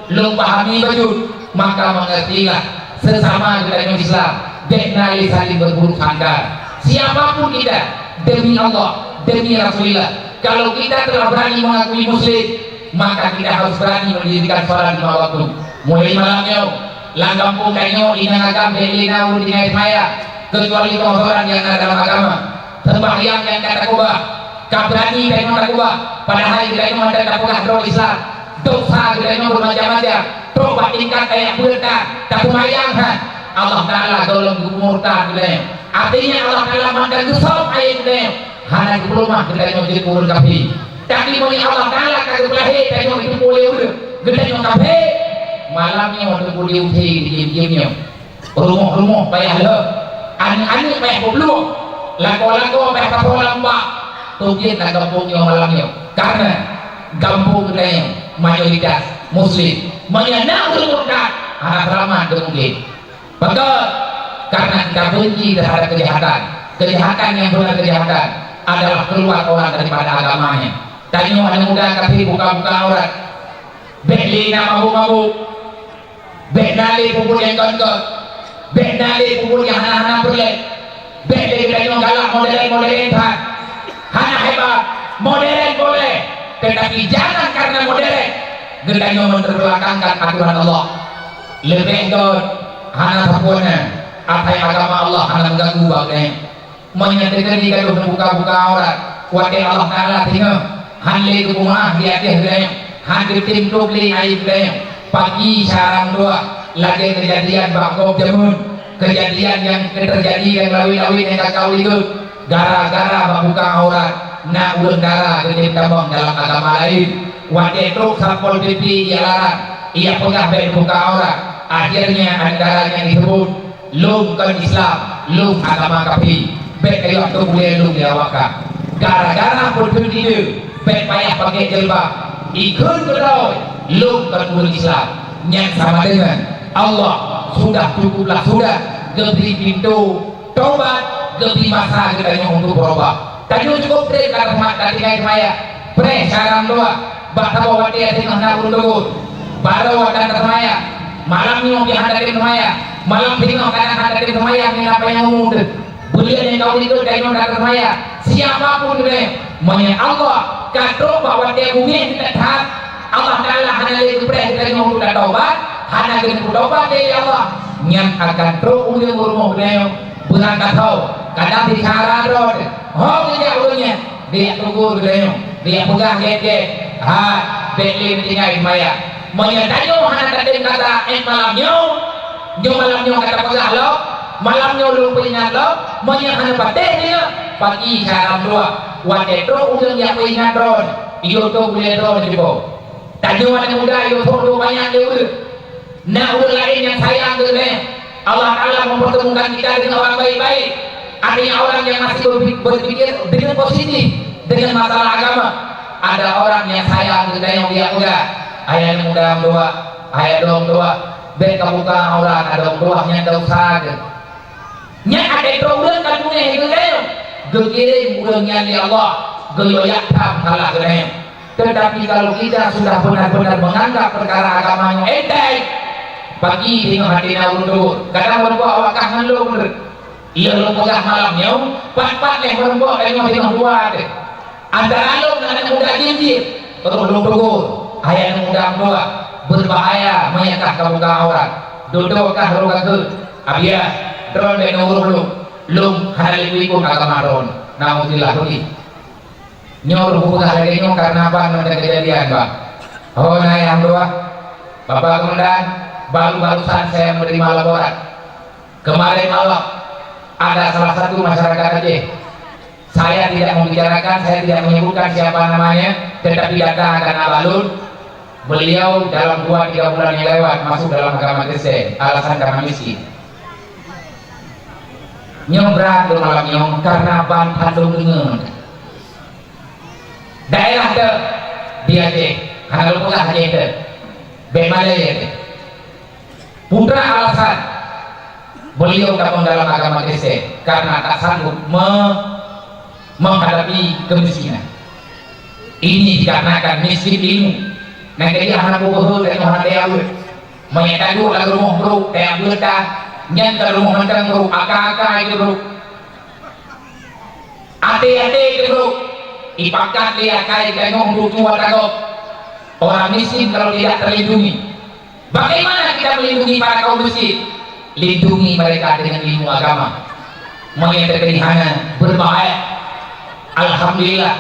lu pahami betul, maka mengertilah sesama kita Islam deknali saling berburuk sangka. Siapapun kita, demi Allah, demi Rasulullah, kalau kita telah berani mengakui Muslim, maka kita harus berani mendirikan sholat 5 waktu. Mulai malamnya langgampung kainyo inangagam delina udinai maya, kecuali orang yang ada dalam agama, sembahyang yang kata kubah, kabrani kainyo kata kubah, pada hari kainyo ada kapugah bro Islam, dosa kainyo bermacam-macam, tobat tingkat kayak berkah, tak kumayangkan Allah Ta'ala golong kumurta kainyo. Artinya Allah Ta'ala mandang gusok ayat kainyo, hana kubulmah kainyo jadi kubur kafi. Tapi muni Allah Ta'ala kagak lahir kainyo itu boleh udah, kainyo kafi. Malamnya waktu boleh uti diam-diamnya, rumah payah le, anu payah belum, lagu payah kapal lambak, tujuan nak kampungnya malamnya, karena kampung kita mayoritas Muslim, menyenang bermukat, anak ramah mungkin, betul, karena kita benci terhadap kejahatan yang benar kejahatan adalah keluar orang daripada agamanya. Tanya anak muda kasih buka-buka aurat, belina mabuk-mabuk. Beknali pupul yang konkot, beknali pupul yang hana-hana berlek, beknali kita yang galak modern tak, hana hebat, modern boleh, tetapi jangan karena modern, kita yang memperbelakangkan aturan Allah, lebih kot, hana sapuana, apa yang agama Allah hana mengganggu bagainya, menyatakan jika itu buka-buka aurat, wakil Allah Ta'ala tinggal, hanli ke rumah di atas gaya, hanli tim tubli aib gaya. Pagi sarang dua lagi kejadian bakok jamun, kejadian yang terjadi yang lawi-lawi yang kakau itu gara-gara membuka aurat nak ulun gara kedip tabang dalam agama lain. Waktu itu sampol pipi ia larang, ia pegah buka aurat, akhirnya antaranya disebut lum kan Islam, lum agama kafir. Baik kayu atau boleh lum diawakkan gara-gara pun itu baik payah pakai jilbab ikut berdoa lu berbuat Islam yang sama dengan Allah sudah cukuplah, sudah geberi pintu tobat, geberi masa kita untuk berubah. Tadi cukup deh karena tadi kayak maya pre sarang doa bahwa dia tengah nabur baru akan termaya malam nyo bihadakin termaya malam tengok kadang hadakin termaya ni apa yang muda bulian yang kau itu dari nyo termaya siapapun dia menya Allah katro bahwa dia bumi tidak taat Allah Ta'ala hanya lagi kepada dari nyo sudah taubat hanya kena taubat dari Allah nyan akan tro udah rumah dia bukan katau kadang bicara rod dia ulungnya dia tunggu dia pegang dia beli tinggal maya menyadanyo hana kadang kata malamnya kata pegang lo malamnya lu punya lo menyahana pateh dia pagi salam dua wadetro ulang yang punya drone iyo to boleh drone juga tanyo anak muda iyo to banyak dia nah ulang lain yang sayang dia Allah Ta'ala mempertemukan kita dengan orang baik-baik artinya orang yang masih berpikir dengan positif dengan masalah agama ada orang yang sayang dengan yang dia udah ayah muda doa ayah dong doa ben kabuka orang ada doa nya ada usaha nya ada problem kan punya itu dia gegiring ulangnya di Allah geloyak tam salah dia tetapi kalau kita sudah benar-benar menganggap perkara agamanya enteng bagi dengan hati urut kadang berbuat awak kangen lu bener iya lu pegang malamnya pat-pat yang berbuat dengan buat antara lu dengan anak muda jinjit terus lu tegur ayah muda doa berbahaya menyakah kamu ke orang duduk kah lu kagel abia drone dan urut lu hari itu ikut agama drone naudzubillah rugi nyor buka lagi nyor karena apa ada kejadian pak oh nah yang doa bapak komandan baru-barusan saya menerima laporan kemarin malam ada salah satu masyarakat Aceh saya tidak membicarakan saya tidak menyebutkan siapa namanya tetapi data akan abalun beliau dalam 2-3 bulan yang lewat masuk dalam agama Kristen alasan karena miskin nyong berat malam nyong karena bantan dengan daerah ke di Aceh karena lupa Aceh ke Bemalaya putra alasan beliau gabung dalam agama Kristen karena tak sanggup menghadapi kemiskinan ini dikarenakan miskin ilmu nah jadi anak bubuh dari orang dia menyatakan lagu rumah bro kayak bedah nyantar rumah mentang bro akak-akak itu bro ate-ate itu bro ipakat dia kayak ngomong tua takut orang miskin kalau tidak terlindungi. Bagaimana kita melindungi para kaum miskin? Lindungi mereka dengan ilmu agama. Mengenai kedihana berbahaya. Alhamdulillah.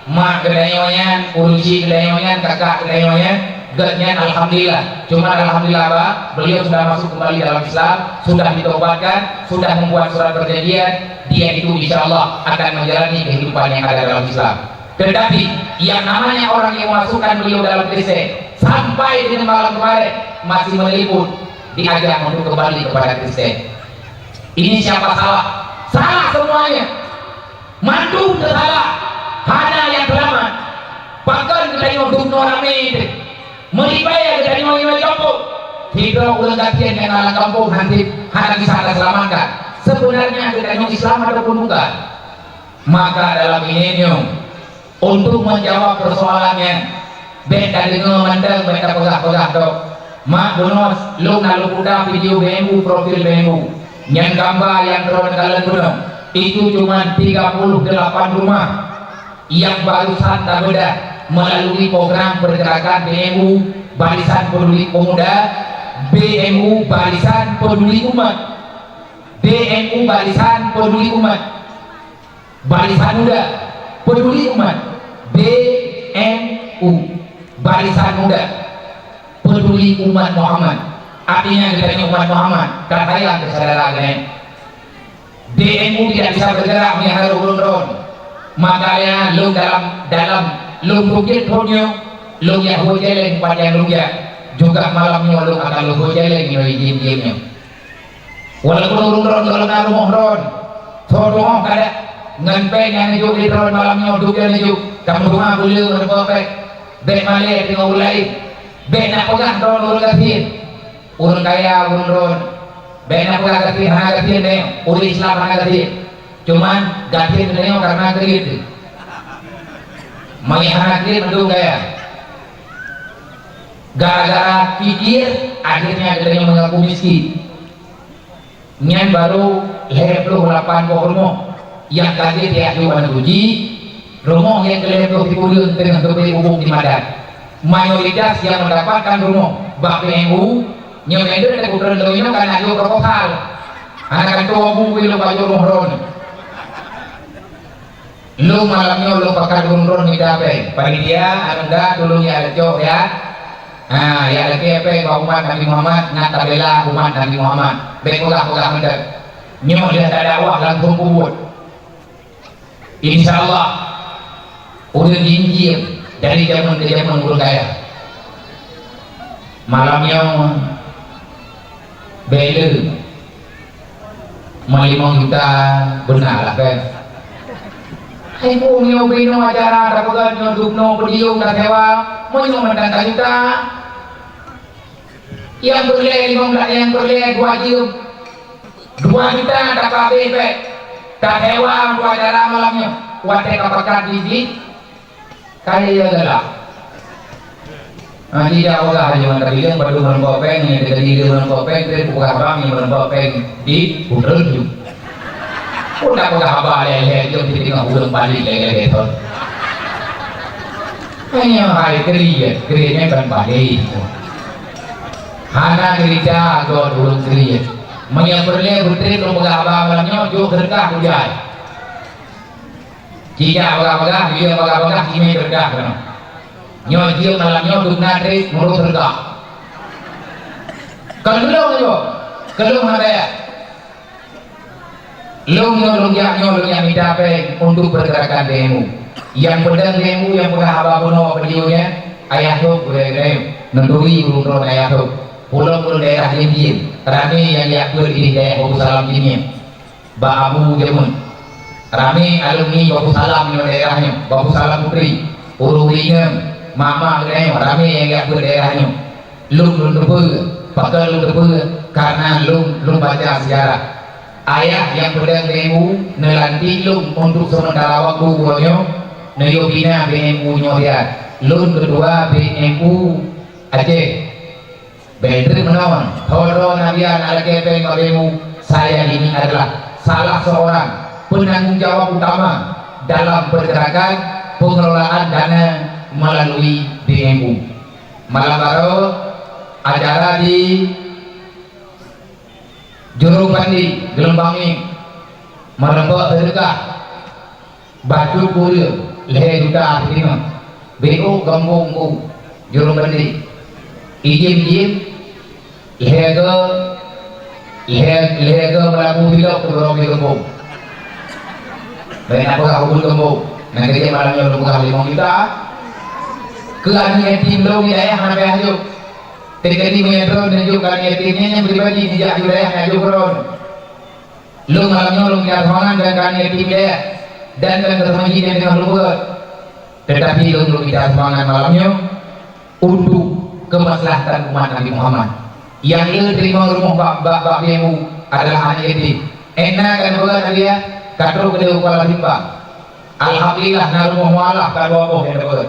Mak kedayonya, urusi kedayonya, kakak kedayonya, getnya alhamdulillah. Cuma alhamdulillah apa? Beliau sudah masuk kembali dalam Islam, sudah ditobatkan, sudah membuat surat perjanjian. Dia itu insya Allah akan menjalani kehidupan yang ada dalam Islam. Tetapi yang namanya orang yang memasukkan beliau dalam Kristen sampai dengan malam kemarin masih meliput diajak untuk kembali kepada Kristen. Ini siapa salah? Salah semuanya. Mandu salah. Hana yang selamat. Bahkan kita yang duduk orang ini melipaya kita yang mau campur. Tidak ulang kajian yang ala kampung nanti hana bisa ada selamatkan. Sebenarnya kita yang Islam ataupun bukan. Maka dalam milenium untuk menjawab persoalannya beda dengan mandang mereka pegah-pegah dok mak bonus lu nalu kuda video BMU profil BMU yang gambar yang drone kalian gunung itu cuma 38 rumah yang barusan tak beda melalui program pergerakan BMU Barisan Peduli Pemuda BMU Barisan Peduli Umat BMU Barisan Peduli Umat Barisan Muda Peduli Umat BMU Barisan Muda Peduli Umat Muhammad artinya kita umat Muhammad katanya kesadaran BMU tidak bisa bergerak melihara urun-urun makanya lu dalam lu mungkin punya lu yang hujeleng pada lu juga malamnya lu akan lu hujeleng dari game-gamenya walaupun urun-urun kalau nak rumah-urun sorong kada nganpen yang hidup di drone malamnya duga hidup kamu rumah boleh berpapek ben male dengan ulai ben nak pegang drone urun gatin urun kaya urun drone ben nak pegang gatin hana gatin deh urun Islam hana gatin cuman gatin deh karena kredit mai hana kredit mendung kaya gara-gara pikir akhirnya katanya mengaku miskin. Nyan baru leher 8 rumah yang kaget ya cuma uji rumah yang kelihatan dipulun dengan kebeli umum di Madan. Mayoritas yang mendapatkan rumah bak PMU nyemender dan kuduran loino karena yo proposal anak tua buku lo baju rumah lu malamnya lu pakai rumah minta apa panitia anda dulu ya ada cok ya. Nah, ya ada KP umat Nabi Muhammad ngata bela umat Nabi Muhammad. Bekolah mendak. Nyo dia tak dakwah langsung kubur. Insyaallah udah jinjir dari zaman ke zaman urut kaya. Malamnya bela malimong kita benar lah kan. Hai bu nyo bino acara rapagan nyo dupno bediung kasewa mau nyo mendatang kita. Yang boleh 15 yang boleh 2 juta tak KBP tak hewan 2 acara malamnya wadah kapakan di kaya adalah tidak awal hanya menteri yang baru menempat yang jadi menempat dari buka orang yang menempat di Udel udah buka apa leher yang tidak ulang balik leher itu hanya hari kerjanya kan balik Hana gereja atau dulu gereja, menyamperle putri kalau bagah malamnya jo berkah hujan. Jika bagah dia bagah kini berkah kan. Nyo dia malamnya duduk dari mulut berkah. Kalau mana ya? Long yang minta apa untuk pergerakan demo. Yang pedang demo yang pernah abah bono beliaunya ayah tu boleh nenduri urun ayah tu. Pulau daerah Indian, rame yang diatur di daerah Babu Salam ini, Babu Jemun, rame alumni Babu Salam di daerahnya, Babu Salam Putri, Uruwina, Mama rame yang diatur daerahnya, lum pakai karena lum baca sejarah, ayah yang pedang BMU nelanti lum untuk sementara waktu bulannya, neyobina BMU nyoria, lum kedua BMU Aceh. Bedri menawan, Toro Nabian Al-Kepeng Abemu, saya ini adalah salah seorang penanggung jawab utama dalam pergerakan pengelolaan dana melalui BMU. Malam baru acara di Jurupandi, Gelembangin, merembak berkah, batu kurir, leher duta akhirnya, BO Gambung, Jurupandi, izin leher melaku bilok turun di gembung. Banyak apa hubung gembung. Nanti dia malamnya belum buka 5 juta. Kean yatim lo wilayah mana behaju. Terjadi metro dan juga yatimnya yang pribadi tidak wilayah yang jauh. Lo malamnya lo minta soalan dan kan yatim dia dan tersaji dengan luber. Tetapi lo minta soalan malamnya untuk kemaslahatan umat Nabi Muhammad. Yang ia terima rumah bak BMU adalah anak yatim. Enak kan bukan dia katro kedua kepala timba. Alhamdulillah na rumah mualaf kadua yang dapat.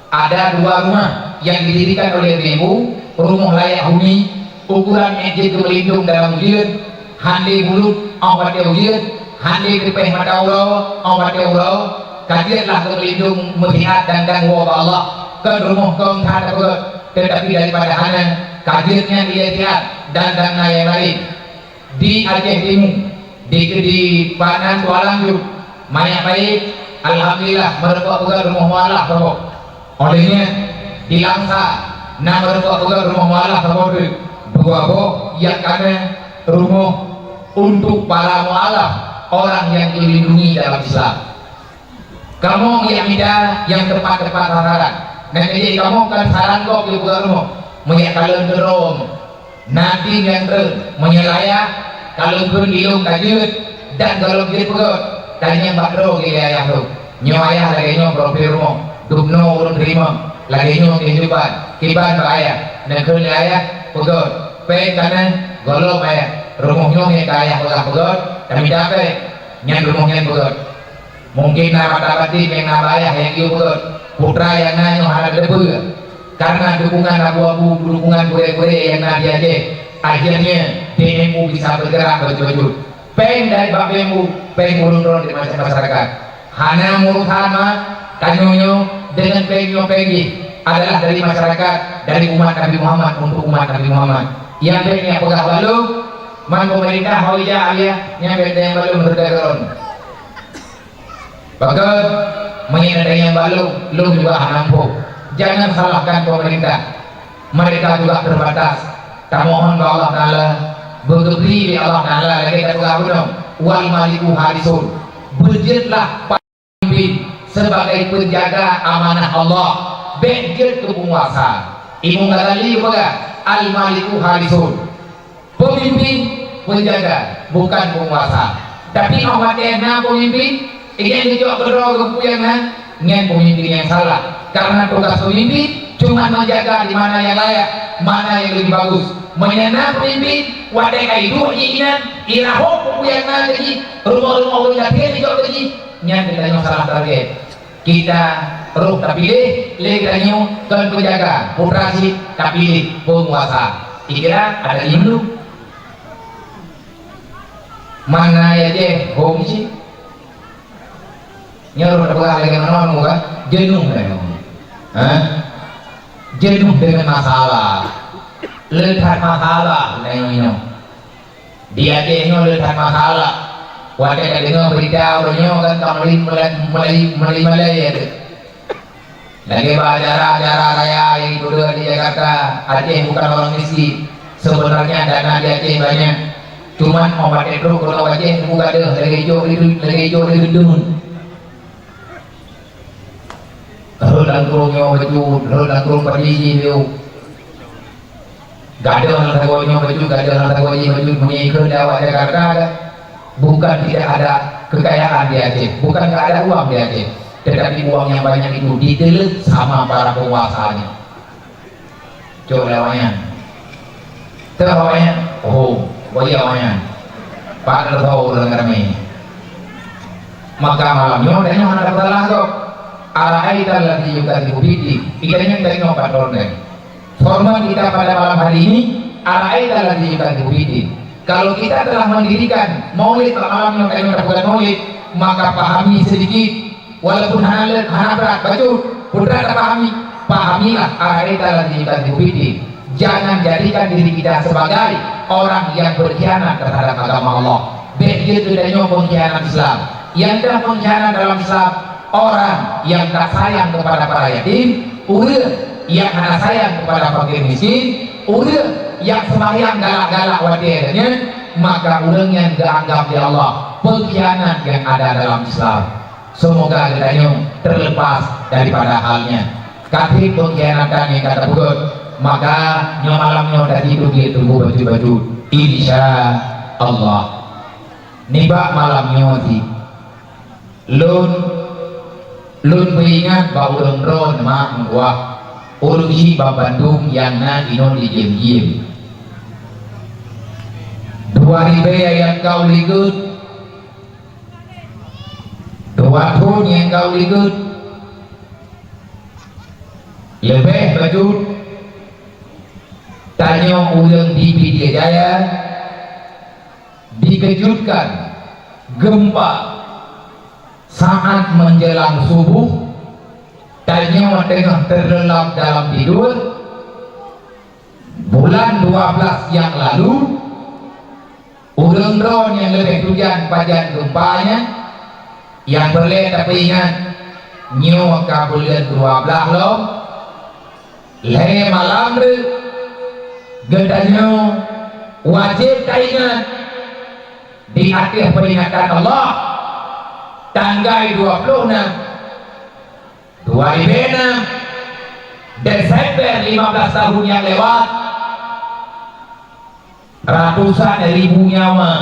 Ada 2 rumah yang didirikan oleh BMU, rumah layak huni, ukuran meja berlindung dalam ujian, handi mulut, awat ujian, handi dipeh mata Allah, awat Allah, kajianlah berlindung melihat dan wabah Allah ke rumah kaum tak tetapi daripada hana kadirnya dia lihat dan yang lain di Aceh Timur di Panan Kuala Lumpur banyak baik alhamdulillah merebak juga rumah mualaf pokok olehnya di Langsa nah merebak juga rumah mualaf pokok yang karena rumah untuk para mualaf orang yang dilindungi dalam Islam kamu yang tidak yang tepat-tepat sasaran dan jadi kamu kan saran kok di rumah menyekalun gerom nanti yang menyelaya kalau bergilung kajut dan kalau berpegot tadinya bakro gila ya tuh nyoaya lagi nyo profil rumah dubno urun terima lagi nyo kehidupan kiban bahaya negeri ayah pegot pe kanan golong ayah rumahnya yang kaya pegot kami dapat nyan rumahnya pegot mungkin nama tabati yang nama ayah yang iu pegot putra yang nanya hal debu karena dukungan abu-abu, dukungan kure-kure yang nak diajar, akhirnya PMU bisa bergerak betul-betul. Peng dari BMU, peng urun-urun di masyarakat. Hana murutama kanyonyo dengan pengyo pengi adalah dari masyarakat, dari umat Nabi Muhammad untuk umat Nabi Muhammad. Yang pengnya pegah balu, man pemerintah hawija alia, nyampe yang balu berderon. Bahkan menyenangkan yang balu, lu juga hanampu. Jangan salahkan pemerintah, mereka juga terbatas. Tak mohon ke Allah Ta'ala, bergebri di Allah Ta'ala, lagi tak bergabung, wal maliku harisun. Berjitlah pemimpin sebagai penjaga amanah Allah, berjit ke penguasa. Imam Ghazali juga, al maliku harisun. Pemimpin penjaga, bukan penguasa. Tapi awatnya pemimpin, ingin juga berdoa kepuyangan, ingin pemimpin yang salah. Karena tugas pemimpin cuma menjaga di mana yang layak, mana yang lebih bagus. Menyenang pemimpin, wadai kaidu iinan, irahok kepuyangan lagi, rumah-rumah orang yakin juga lagi. Nyan kita salah target. Kita roh tak pilih, leganyo kan penjaga, operasi tak pilih penguasa. Kira ada imlu. Mana ya je, home sih. Nyaru berpegang lagi mana muka jenuh dengan, jenuh dengan masalah, letak masalah dengan dia jenuh letak masalah. Wadah dengar berita orangnya kan tak mulai ya. Lagi acara raya yang itu di Jakarta, Aceh bukan orang miskin. Sebenarnya dana di Aceh banyak, cuman obat itu kalau Aceh bukan ada lagi hijau di gedung. Lalu langkurungnya baju, lalu langkurung pergi dia. Gak ada orang tagonya baju, gak ada orang tagonya baju mengikut dakwah Jakarta. Bukan tidak ada kekayaan di Aceh, bukan gak ada uang di Aceh, tetapi uang yang banyak itu ditelet sama para penguasanya. Coba lawannya, terlawannya, oh, boleh lawannya, Pak tahu dengan kami. Maka malamnya adanya mana dapat langsung. Araita lagi juga dibukti, ikannya tengok patronnya. Format kita pada malam hari ini, araita lagi juga dibukti. Kalau kita telah mendirikan maulid malam yang kami lakukan maulid, maka pahami sedikit, walaupun hana berat, baju putra tak pahamilah araita lagi juga dibukti. Jangan jadikan diri kita sebagai orang yang berkhianat terhadap agama Allah. Begitu adanya pengkhianat Islam. Yang telah pengkhianat dalam Islam, orang yang tak sayang kepada para yatim, yang hana sayang kepada fakir miskin, yang sembahyang galak-galak wadirnya, maka orang yang dianggap di Allah pengkhianat yang ada dalam Islam. Semoga kita terlepas daripada halnya. Kaki pengkhianatan yang kata buat, maka malamnya tadi itu dia tunggu baju-baju. Insya Allah. Nibak malamnya si lun beringat bahwa orang ron mak wah urusi Bandung yang na ino di jem-jem 2000 yang kau ligut 2 tahun yang kau ligut lebih baju tanya ulang di Pidya Jaya dikejutkan gempa saat menjelang subuh. Tanya tengah terlelap dalam tidur. Bulan 12 yang lalu, urang-urang yang lebih hujan pajan gempanya, yang boleh tapi ingat nyawa ka bulan 12 lo, le malam le, gedanya wajib ingat di akhir peringatan Allah, tanggal 26 2006 Desember 15 tahun yang lewat, ratusan ribu nyawa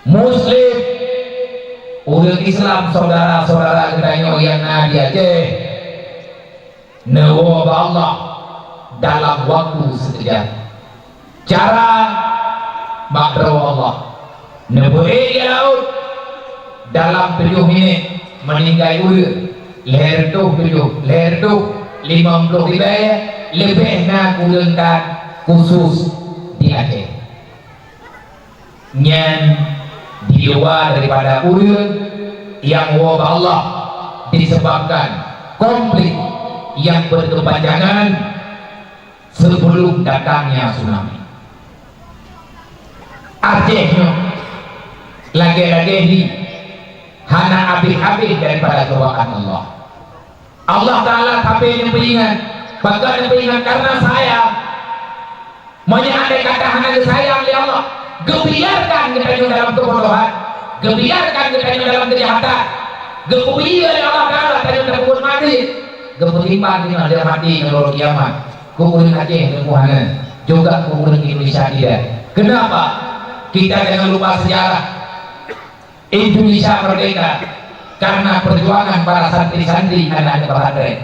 Muslim, umat Islam, saudara-saudara kita yang di Aceh, nawab Allah dalam waktu sekejap. Cara makro Allah, nebu'i laut dalam 7 menit meninggal ulir. Leher tu 50 lebih na kurangkan khusus di Aceh nyan di luar daripada urang yang wabah Allah disebabkan konflik yang berkepanjangan sebelum datangnya tsunami. Acehnya lagi-lagi hana habis-habis daripada cobaan Allah. Allah Ta'ala tapi yang beringat, bahkan yang beringat karena sayang. Andai kata hana sayang oleh Allah, gebiarkan kita dalam kebodohan, gebiarkan kita dalam kejahatan, gebiar oleh Allah Ta'ala kita terbuat mati, gebiarkan kita dalam mati menurut kiamat. Kukurin Aceh kemuhanan, juga kukurin Indonesia tidak. Kenapa? Kita jangan lupa sejarah Indonesia merdeka karena perjuangan para santri-santri anak-anak pesantren.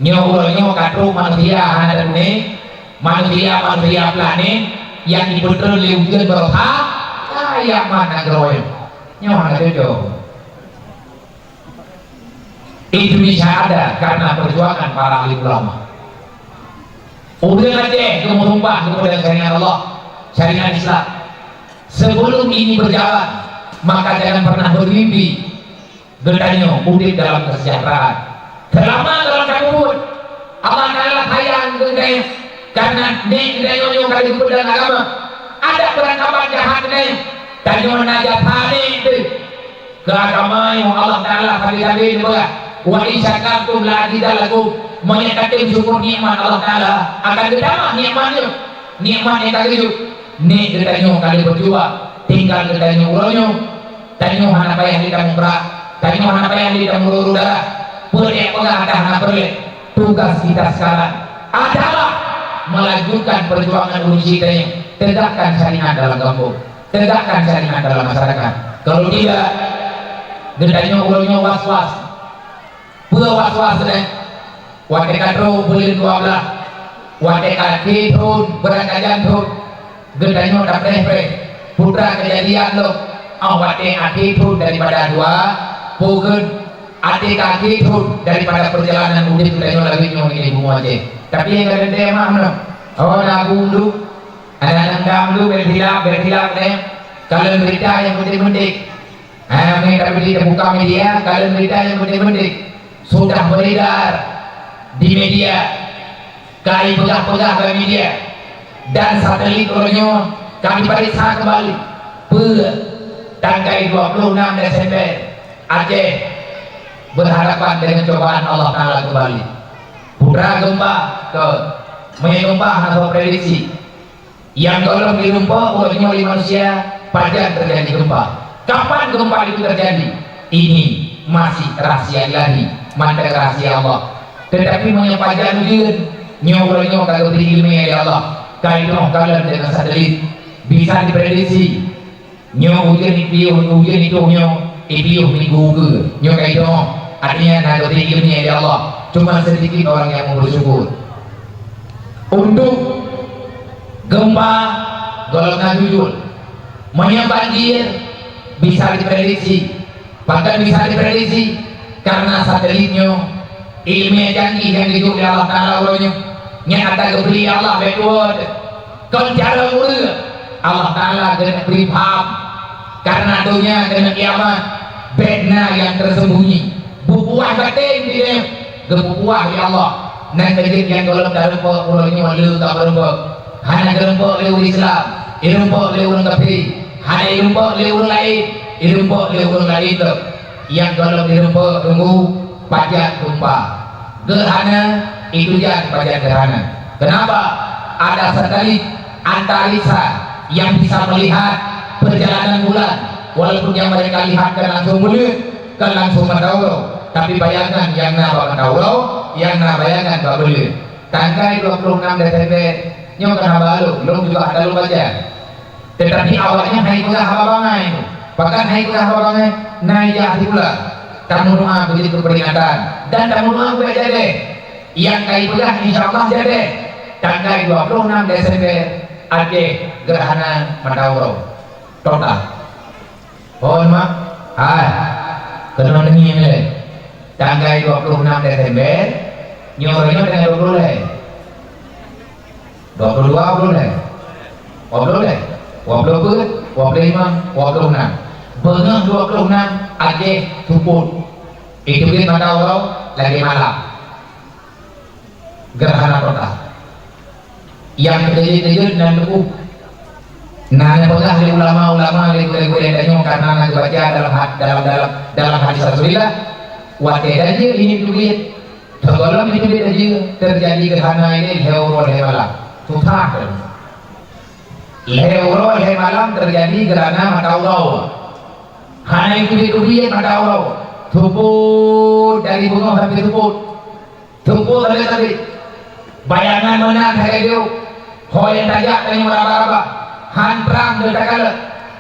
Nyowo katru manusia anak dunia, manusia planet yang dibentuk liukan berhak kayak mana geroy. Nyowo anak itu. Indonesia ada karena perjuangan para ahli ulama. Udah Aceh kemurumpah kepada syariat Allah, syariat Islam. Sebelum ini berjalan, maka jangan pernah bermimpi bertanya mudik dalam kesejahteraan. Selama dalam kabut, Allah Ta'ala sayang kepada karena nih kita kali dan agama ada perangkapan jahat nih tanya najat hari itu ke agama yang Allah Ta'ala habis-habis juga wa isyakartum la azidallakum menyatakan syukur nikmat Allah Ta'ala akan ditambah nikmatnya yang tadi itu nih kita kali berjuang tinggal kita urangnya tanya apa yang kita menggerak tanya apa yang kita mengurus darah boleh ada boleh tugas kita sekarang adalah melanjutkan perjuangan urusi kita yang tegakkan syariat dalam kampung, tegakkan syariat dalam masyarakat. Kalau tidak, gedanya ulangnya was-was, pura was-was deh. Wate katro boleh 12, wate kaki turun berangkat jantung, gedanya tak preh putra kejadian lo, wate kaki turun daripada 2, pukul ati kaki turun daripada perjalanan mudik gedanya lagi nyong ini bunga aja. Tapi yang ada tema mana? Oh nabung dulu, ada nendam dulu bertilap deh. Kalian berita yang penting-penting, mereka berita buka media. Kalian berita yang penting-penting sudah beredar di media, kali pegah-pegah ke media dan satelit orangnya kami periksa kembali. Tanggal 26 Desember Aceh berhadapan dengan cobaan Allah Ta'ala kembali. Putra gempa ke gempa atau prediksi yang kalau di gempa olehnya oleh manusia pajak terjadi gempa. Kapan gempa itu terjadi? Ini masih rahasia ilahi, mandat rahasia Allah. Tetapi menyampaikan ujian nyolongnya kalau diilmi oleh Allah. Kalau kalian dengan satelit bisa diprediksi ujian itu ipiuh minggu ke itu artinya kalau diilmi oleh Allah. Cuma sedikit orang yang mau bersyukur. Untuk gempa golongan 7 banjir bisa diprediksi, bahkan bisa diprediksi karena satelitnya ilmiah canggih yang dijual oleh Allah Ta'ala ulangnya nyata kebeli Allah backward kon cara mulia Allah Ta'ala kena beri paham karena dunia kena kiamat bedna yang tersembunyi bubuah batin dia gebuah ya Allah nan kejadian yang dalam ulangnya malu tak berembak hanya gerembak lewat Islam irembak lewat kafir hanya irembak lewat lain irembak lewat lain yang dalam irembak tunggu pajak tumpah gerhana itu jadi pajak gerhana. Kenapa? Ada satelit antariksa yang bisa melihat perjalanan bulan walaupun yang mereka lihat kan langsung melihat kan langsung mendaurau. Tapi bayangkan yang nak mendaurau yang nak bayangkan tak boleh. Tanggal 26 Desember nyok kena balu belum juga ada lu baca. Tetapi awalnya naik pula habangai bahkan naik pula habangai naik jahti pula tamu doa begitu peringatan dan tamu doa gue jadi yang kait pula insyaallah jadi tanggal 26 Desember Aceh gerhana mendaurau total. Mohon maaf kena dengi ini tanggal 26 Desember nyorenya dengan 20 leh 22 boleh 20 leh 20 25 26 bengah 26 Aceh Tuput itu dia mata orang lagi malam gerhana total yang kejadian dan tubuh nah pernah ulama-ulama yang karena nak baca dalam hadis Rasulullah wadah aja ini duit tergolong itu duit aja terjadi gerhana ini heurol malam tutah heurol malam terjadi gerhana mata Allah hanya itu duit mata Allah tuput dari bunga sampai tuput tadi bayangan mana saya dia hoyan tajak dengan raba-raba han perang detakala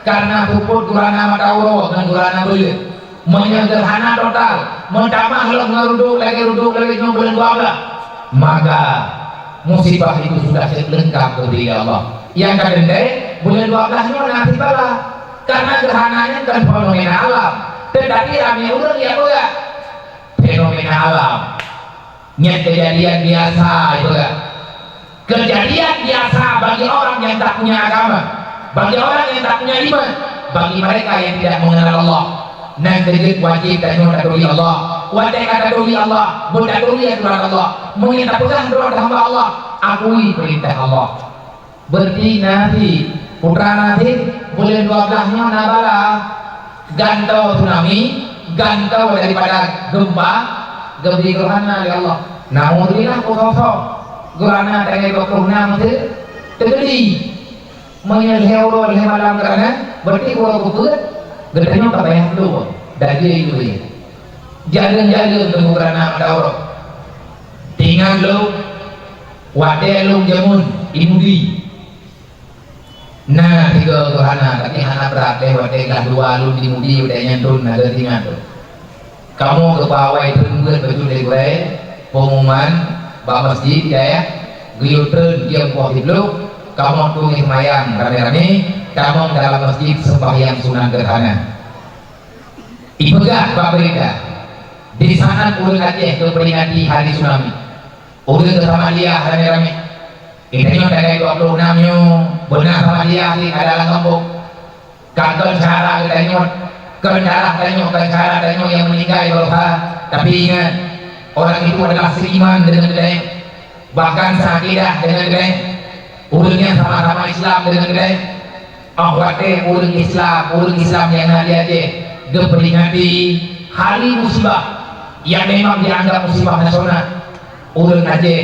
karena tuput gurana mata Allah dan gurana belut menyederhana total mentamah kalau ngeruduk lagi bulan 12 maka musibah itu sudah lengkap berdiri Allah yang kadang-kadang bulan 12 nya nanti bala karena gerhananya kan fenomena alam tetapi ramai orang ya boga fenomena alam nya kejadian biasa itu kan kejadian biasa bagi orang yang tak punya agama bagi orang yang tak punya iman bagi mereka yang tidak mengenal Allah dan kejadian wajib dan mendahului Allah wajib mendahului Allah mendahului aturan Allah mengingat pegang doa hamba Allah akui perintah Allah berarti nanti putra nanti bulan 12 nya nabala gantau tsunami gantau daripada gempa gembi gerhana ya Allah naudzubillah kosong gerhana tanggal 26 itu terjadi menyelheur malam gerhana berarti kalau kuput gedenya tak payah dulu dari itu ya jalan-jalan tunggu gerhana ada orang tinggal lu wadah lu jamun imudi nah tiga gerhana tapi hana berat wadah kelas 2 lu dimudi udah nyantun ada tinggal tu kamu ke bawah itu betul dari gue pengumuman bak masjid ya guyutun dia kuah dulu kamu tuh semayang rame-rame kamu dalam masjid sembahyang sunan gerhana ibadah bak berita di sana urut Aceh ke peringati hari tsunami urut sama dia rame-rame ini tanggal 26 nya benar sama dia adalah kampung kantor cara kita kendaraan danyo yang meninggal berapa tapi ingat orang itu adalah seiman dengan dia bahkan seakidah dengan dia urutnya sama-sama Islam dengan dia awate urut Islam yang ada aja diperingati hari musibah yang memang dianggap musibah nasional urut aja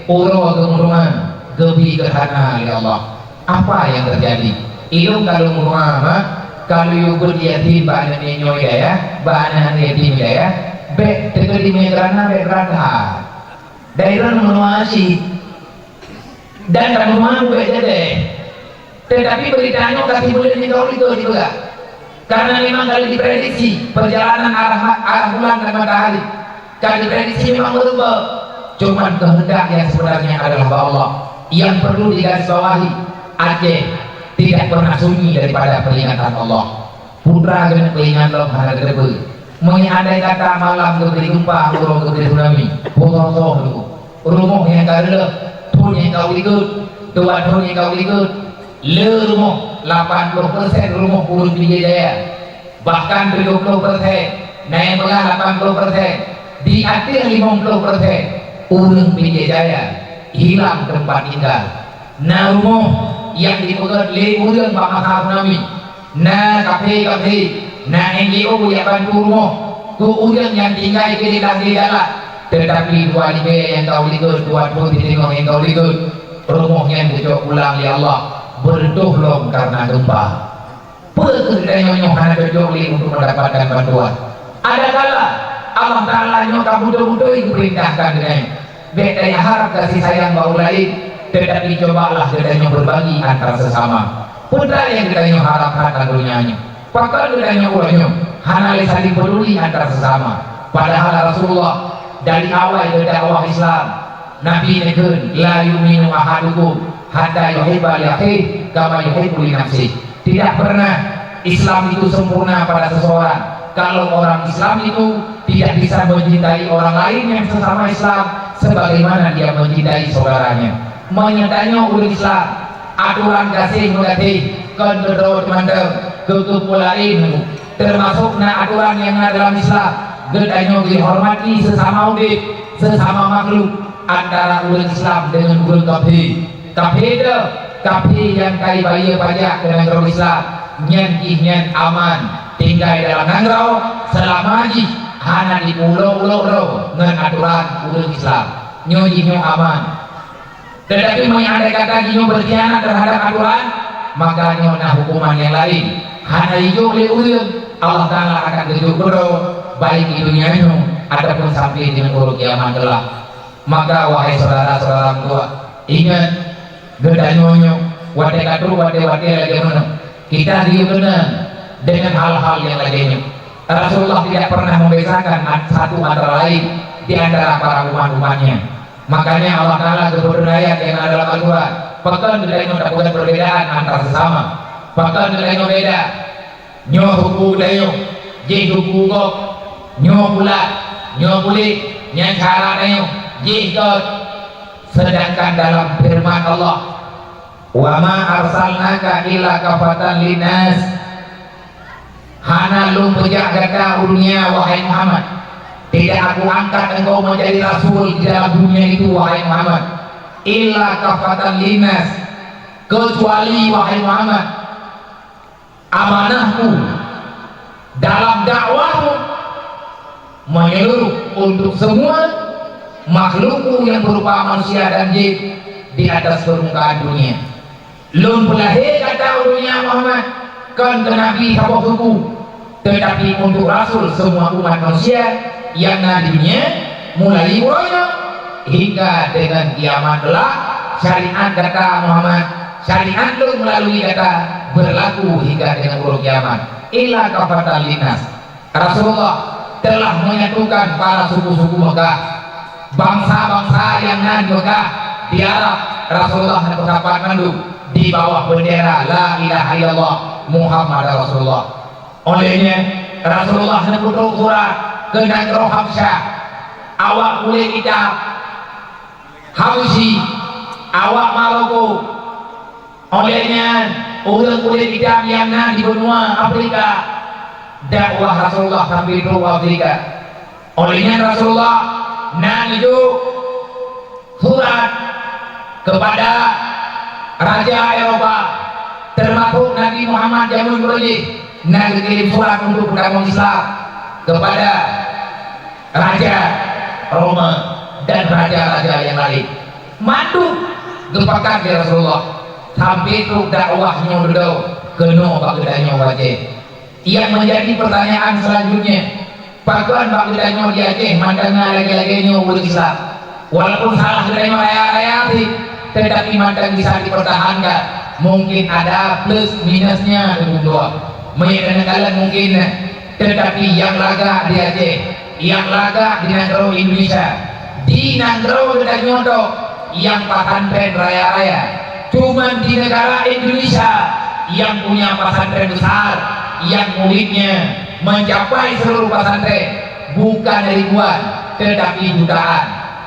uro kemurungan gebi gerhana ya Allah apa yang terjadi ilmu kalau murungan kalau yugur yatim bana nenyo ya bana yatim ya be tegeri megrana be rada daerah menuasi dan rumah gue deh tetapi beritanya kasih boleh dikau itu juga karena memang kali diprediksi perjalanan arah bulan dan matahari kali diprediksi memang berubah cuman kehendak yang sebenarnya adalah Allah yang perlu digarisbawahi Aceh tidak pernah sunyi daripada peringatan Allah putra dengan peringatan Allah pada gerbe mengandai kata malam geberi gempa urung geberi tsunami bosong dulu rumah yang kada pun yang kau ikut tuan pun yang kau ikut le rumah 80% rumah urung Pidijaya bahkan 70% naik belah 80% di akhir 50% urung Pidijaya hilang tempat tinggal nah rumah yang dipegang urang bakal tsunami nah kafe nah NGO yang bantu rumah ku urang yang tinggal di dalam tetapi dua libe yang kau ikut dua pun ditengok yang kau ikut rumahnya bocor ulang ya Allah berdohlong karena gempa pekerjanya nyohana berjoli untuk mendapatkan bantuan ada kala Allah Ta'ala nyokap butuh-butuh itu perintahkan dengan bedanya harap kasih sayang bau lain tetapi cobalah gedanya berbagi antara sesama putra yang gedanya harapkan dunianya pakal gedanya ulahnya hanali saling peduli antara sesama padahal Rasulullah dari awal dakwah Islam Nabi negur la yu'minu ahadukum hatta yuhibba li akhihi kama yuhibbu li nafsihi tidak pernah Islam itu sempurna pada seseorang kalau orang Islam itu tidak bisa mencintai orang lain yang sesama Islam sebagaimana dia mencintai saudaranya. Menyatanya ulah Islam aturan kasih mengatih kendedot mandang kekepulain termasuk aturan yang ada dalam Islam gedanya dihormati sesama udip sesama makhluk antara ulah Islam dengan ulah kafir yang kai bayi pajak ke negara Islam nyan aman tinggal dalam negara selama haji hana di pulau-pulau dengan aturan ulah Islam nyo aman. Tetapi ada kata jinyo berkhianat terhadap aturan maka nyo hukuman yang lain hana hijau liurin Allah Ta'ala akan kejuk bro baik di dunia nyo ataupun sampai dengan urut kiamat kelak. Maka wahai saudara-saudara tua ingat gedanyonyo wate lagi mana kita diukenan dengan hal-hal yang lainnya. Rasulullah tidak pernah membedakan satu antara lain di antara para umat-umatnya. Makanya Allah Ta'ala berberdaya yang ada dalam Al-Quran bahkan gedanya tak bukan perbedaan antara sesama bahkan gedanya beda nyo hukum dayo je hukum kok nyo pula nyo kulit nyan cara dayo je kok. Sedangkan dalam firman Allah wa ma arsalnaka illa kafatan linnas hana lu pejak kata dunia wahai Muhammad tidak aku angkat engkau menjadi rasul di dalam dunia itu wahai Muhammad illa kafatan linnas kecuali wahai Muhammad amanahmu dalam dakwahmu menyeluruh untuk semua makhlukmu yang berupa manusia dan jin di atas permukaan dunia. Lun pelahir kata dunia Muhammad kan ke Nabi apa hukum tetapi untuk rasul semua umat manusia yang nadinya mulai hingga dengan kiamat kelak syariat kata Muhammad syariat lu melalui kata berlaku hingga dengan urut kiamat ila kafatan linnas. Rasulullah telah menyatukan para suku-suku Mekah bangsa-bangsa yang ada di Mekah di Arab. Rasulullah menetapkan mandu di bawah bendera la ilaha illallah Muhammad Rasulullah. Olehnya Rasulullah menutup surat ke negara Habsyah awak kulit hitam Habsyi awak Maroko. Olehnya orang kulit hitam yang di benua Afrika dakwah Rasulullah sampai ke Afrika. Olehnya Rasulullah itu surat kepada raja Eropa termasuk Nabi Muhammad Jamun Burji kirim surat untuk beragama Islam kepada raja Roma dan raja-raja yang lain. Mandu gepakan di Rasulullah sampai itu dakwahnya udah keno bagedanya wajah. Yang menjadi pertanyaan selanjutnya bahkan bagedanya di Aceh mandangnya lagi-laginya umat Islam walaupun salah gedanya raya-raya tetapi mandang bisa dipertahankan. Mungkin ada plus minusnya dengan dua menyedangkan mungkin tetapi yang laga di Aceh yang laga di negara Indonesia di negara kita nyodok yang pesantren raya-raya cuman di negara Indonesia yang punya pesantren besar yang muridnya mencapai seluruh pesantren bukan ribuan tetapi jutaan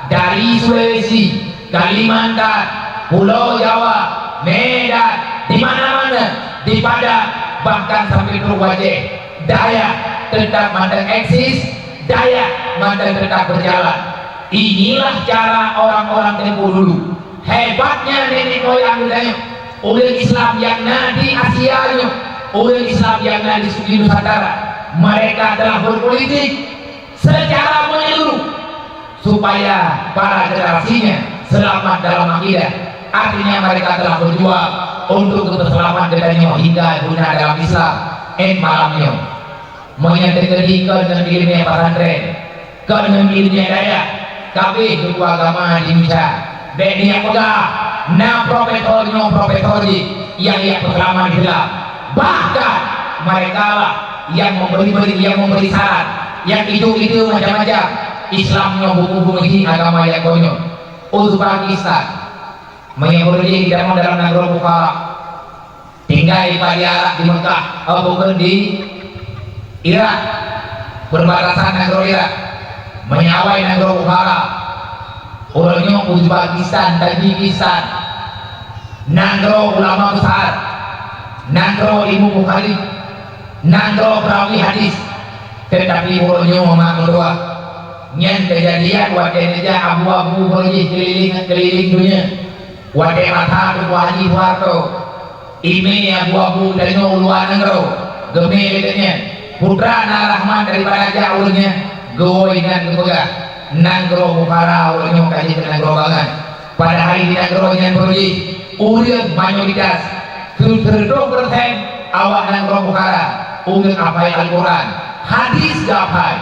dari Sulawesi, Kalimantan, Pulau Jawa, Medan, di mana-mana di Padang bahkan sampai ke Wajah Dayak tetap mandang eksis, Dayak mandang tetap berjalan. Inilah cara orang-orang tempo dulu. Hebatnya nenek moyang budaya umat Islam yang di Asia, umat Islam yang di Nusantara. Mereka telah berpolitik secara menyeluruh supaya para generasinya selamat dalam akidah. Artinya mereka telah berjuang untuk keselamatan dadanya hingga guna dalam Islam malamnya menyatakan dengan ilmu pesantren dengan ilmu daya kabeh kedua agama di Indonesia dia pegang na profesor yang pengalaman di dalam bahkan mereka lah yang memberi syarat yang itu macam-macam Islamnya hukum ini agama yang konyol. Uzbekistan menyebutnya tidak mau dalam negara Bukhara tinggal di Mekah bukan di Irak berbatasan negara Irak menyawai negara Bukhara orangnya Uzbekistan, Tajikistan, nangro ulama besar, nangro ilmu Bukhari, nangro perawi hadis, tetapi orangnya memang doa yang kejadian wakil aja abu-abu pergi keliling dunia wakil mata ketua haji Soeharto ini abu-abu dari luar negeri gemilnya putra Rahman daripada jauhnya goy dan kepegah nangro Bukhara orangnya kaji ke nangro bangan pada hari di nangro yang pergi urian mayoritas 70% awak nangro Bukhara urian apai Al-Quran hadis gapai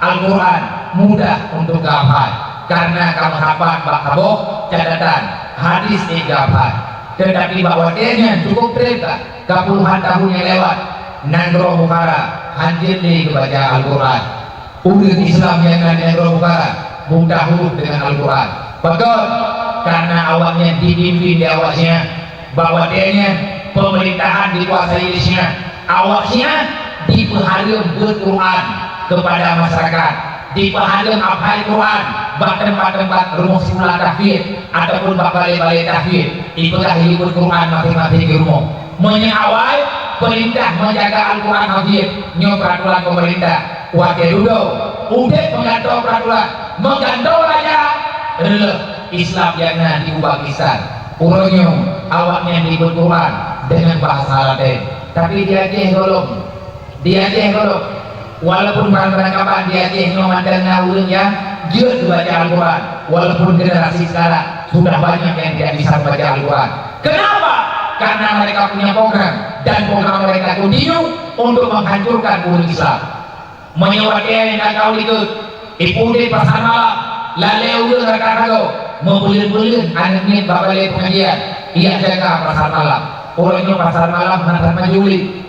Al-Quran mudah untuk gapai karena kamu hafal bakabok catatan hadis gapai tetapi bahwa dia cukup cerita ke puluhan tahun yang lewat nangro Bukhara hadir di baca Al-Quran umat Islam yang nangro Bukhara mudah huruf dengan Al-Quran betul karena awaknya dibimbing di awaknya bahwa dia pemerintahan dikuasai disnya awaknya diperhadap Quran kepada masyarakat dipahalang hafal Quran tempat-tempat rumah simula tahfidz ataupun balai-balai tahfidz itulah hibur Quran masing-masing di rumah menyawal perintah menjaga Al-Quran tahfidz nyo peraturan pemerintah wakil duduk udah mengantar peraturan mengantar raja Islam yang di Uzbekistan urangnya awaknya hibur Quran dengan bahasa Latin tapi dia golong walaupun barang-barang kapan dia memandang orang yang jujur baca Al-Quran walaupun generasi sekarang sudah banyak yang tidak bisa baca Al-Quran kenapa? Karena mereka punya program dan program mereka continue untuk menghancurkan umat Islam menyewat yang tak tahu ikut ibu di pasar malam lalu udah kata-kata membulir-bulir anak-anak bapak pengajian ia jaga pasar malam orangnya pasar malam mantan majuli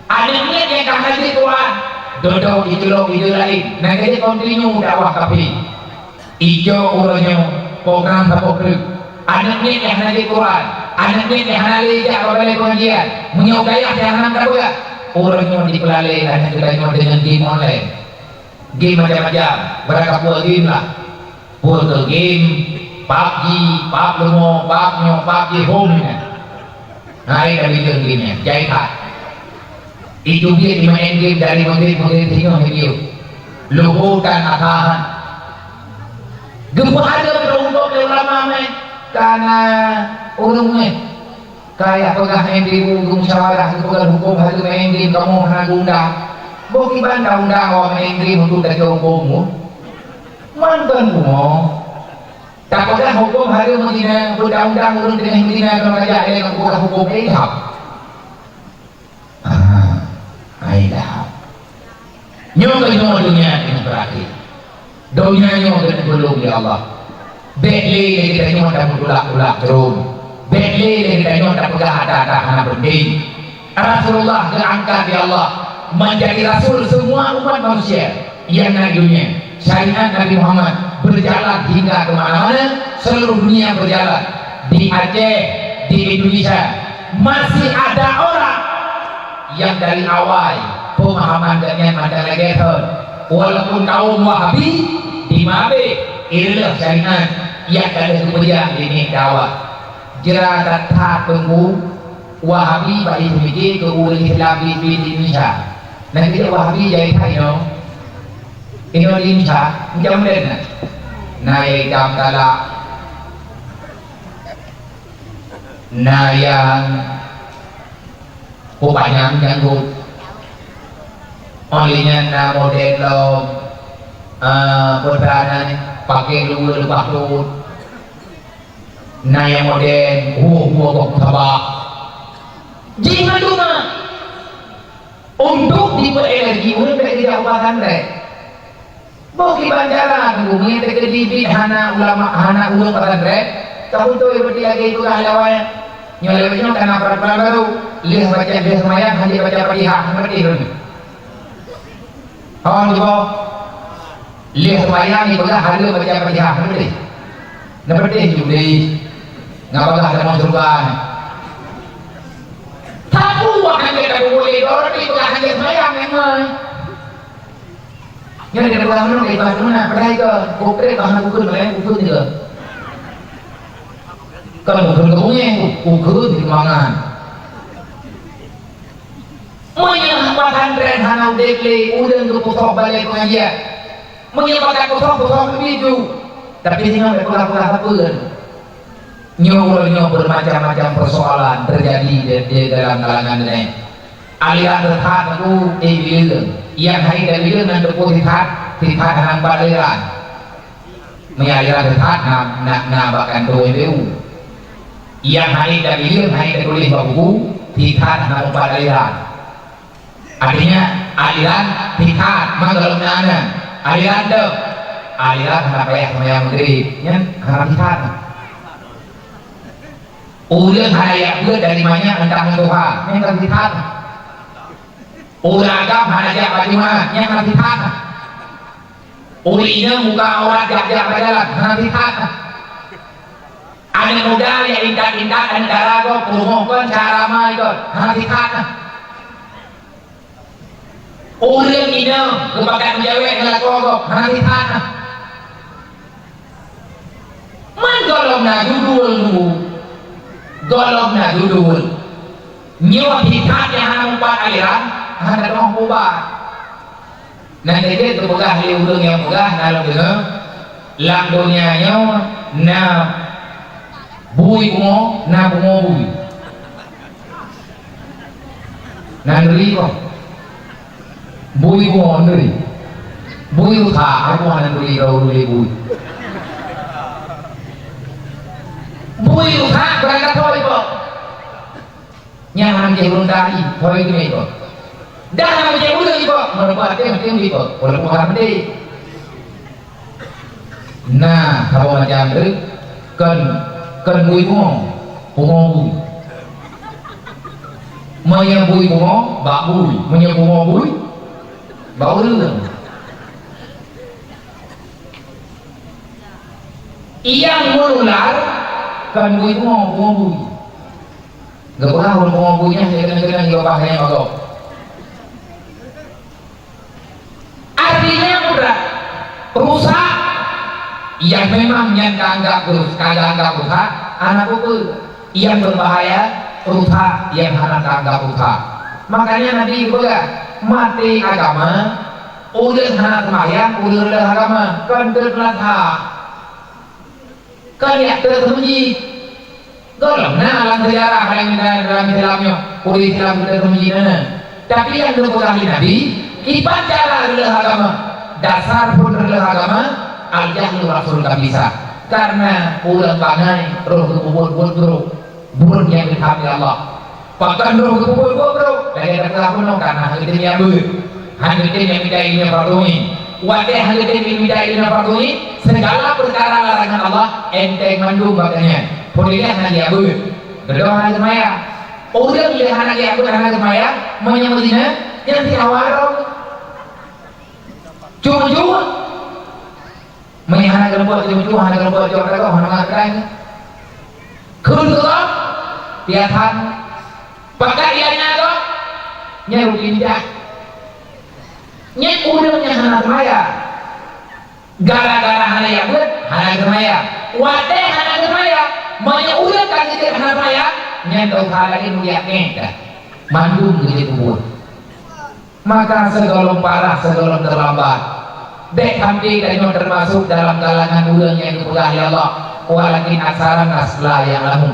anak-anak yang kahaji Quran dodok itu lain nah jadi continue dakwah kafi ijo urangnya program sapokri anaknya yang ngaji Quran anaknya yang ngaji balai pengajian menyukai yang karuga urangnya dipelalai hanya kita dengan game online game macam-macam berapa game lah portal game PUBG PUBG home nah ini dari game-nya jahitan itu dia dimain game dari maghrib hingga video luhukan atahan gempa ada untuk ulama karena urungnya kayak pegang di musyawarah pegang hukum hari main game kamu hana undang boki banda undang main game untuk dari hukummu mantan kumo tak pegang hukum hari menghina undang-undang urung dengan menghina kerajaan yang hukum ihab aidah nyoba dunia ini berakhir dunia nyoba belum ya Allah bedli kita nyoba dah ulak terus bedli kita nyoba dah pegang ada anak berdiri Rasulullah diangkat ya Allah menjadi Rasul semua umat manusia yang naik dunia syariat Nabi Muhammad berjalan hingga kemana-mana seluruh dunia berjalan di Aceh di Indonesia masih ada orang yang dari awal pemahaman dengan ada legeton walaupun kaum Wahabi di Mabe inilah syariat yang ada kemudian ini dakwah jera datang tunggu Wahabi bagi memiliki ke Islam di Indonesia nanti Wahabi jadi tayo Indonesia jam lain naik jam talak yang banyak nyangkut olinya na model lo perdana pakai lu lebah lu na yang model kok tabak jangan cuma untuk tipe energi udah tidak ubahkan deh boki banjaran bumi terkedi hana ulama hana ulama pesantren tahu tuh seperti lagi itu halawanya nyolewnya karena peraturan baru lihat baca biasa semayang hanya baca Fatihah seperti itu kawan juga lihat semayang itu lah hanya baca Fatihah seperti itu nggak bakal ada masukkan tahu akan kita boleh orang itu hanya semayang memang jadi kita pulang dulu kita mana pada itu kopi tahan ukur juga Kalau bukan kemunya ukur di ruangan menyebabkan tren hanau dekle udah keputok balik pengajian menyebabkan putok itu tapi tinggal berpulang-pulang apa nyowo bermacam-macam persoalan terjadi di dalam kalangan ini aliran terhad itu bilang yang hari dari bilang nanti terhad hanang baliran aliran terhad nabakan doa itu yang hari dari bilang hari tulis buku terhad hanang baliran artinya aliran terhad magalum nana aliran itu aliran kenapa ya sama yang menteri yang harap terhad ulang hayat gue dari mana tentang Tuhan yang ngerti tanah ulang agam hanajak bagaimana yang ngerti tanah ulina muka orang jak-jak berjalan ngerti tanah ada modal yang indah-indah dan negara gue promokan cara main gue ngerti tanah ulang ina kebagian menjawab ngelaku gue ngerti tanah menggolong na dudul golong na dudul nyawa hitam yang hana umpat aliran hana dong ubah nanti dia terpegah liudung yang pegah dalam dengar langdonya nyawa na bui bungo na bungo bui nandri kok bui bungo nandri bui utha aku nandri rau bui bui utha berangkat thôi kok nhà hàng chế luôn đa đi thôi cái này kok đa hàng chế luôn đi kok mereka tem đi kok kalau bukan đi nah kalau macam tu kan bui bungo bui maya bui bungo bak bui maya bungo bui bau rương yang menular kan bui bungo bui gak pernah bungo buinya kadang-kadang juga bahaya kalau artinya udah rusak yang memang yang kagak rusak anak itu yang berbahaya rusak yang anak kagak rusak makanya nanti juga mati agama udah anak semayang udah agama kan terlata kan ya tersembunyi golong nah dalam sejarah yang dalam Islamnya kuri Islam tersembunyi tapi yang terpegang Nabi kita cara adalah agama dasar pun adalah agama al-jahlu rasul tak bisa karena ulang bangai roh kubur burun yang dihamil Allah bahkan roh kubur dari ada pun karena hal itu yang yang tidak ini pardoni wadah hal itu tidak ini pardoni segala perkara larangan Allah enteng mandung makanya bolehlah hanya berdoa hanya semaya udah pilih hanya semaya menyebutnya yang diawarong cuma menyahana kelembut cuma hana kelembut cuma kau hana makan kerudung tiatan pakai ianya tu nyeru pindah nyek udangnya hana semaya gara-gara hana yang hana semaya wate hana semaya manya udang kan itu hana semaya nyek tahu hal lagi nuliaknya mandung gitu kubur maka segolong parah segolong terlambat dek hamdi dan yang termasuk dalam kalangan ulang yang dipegahi Allah walakin aksaran asla yang lamu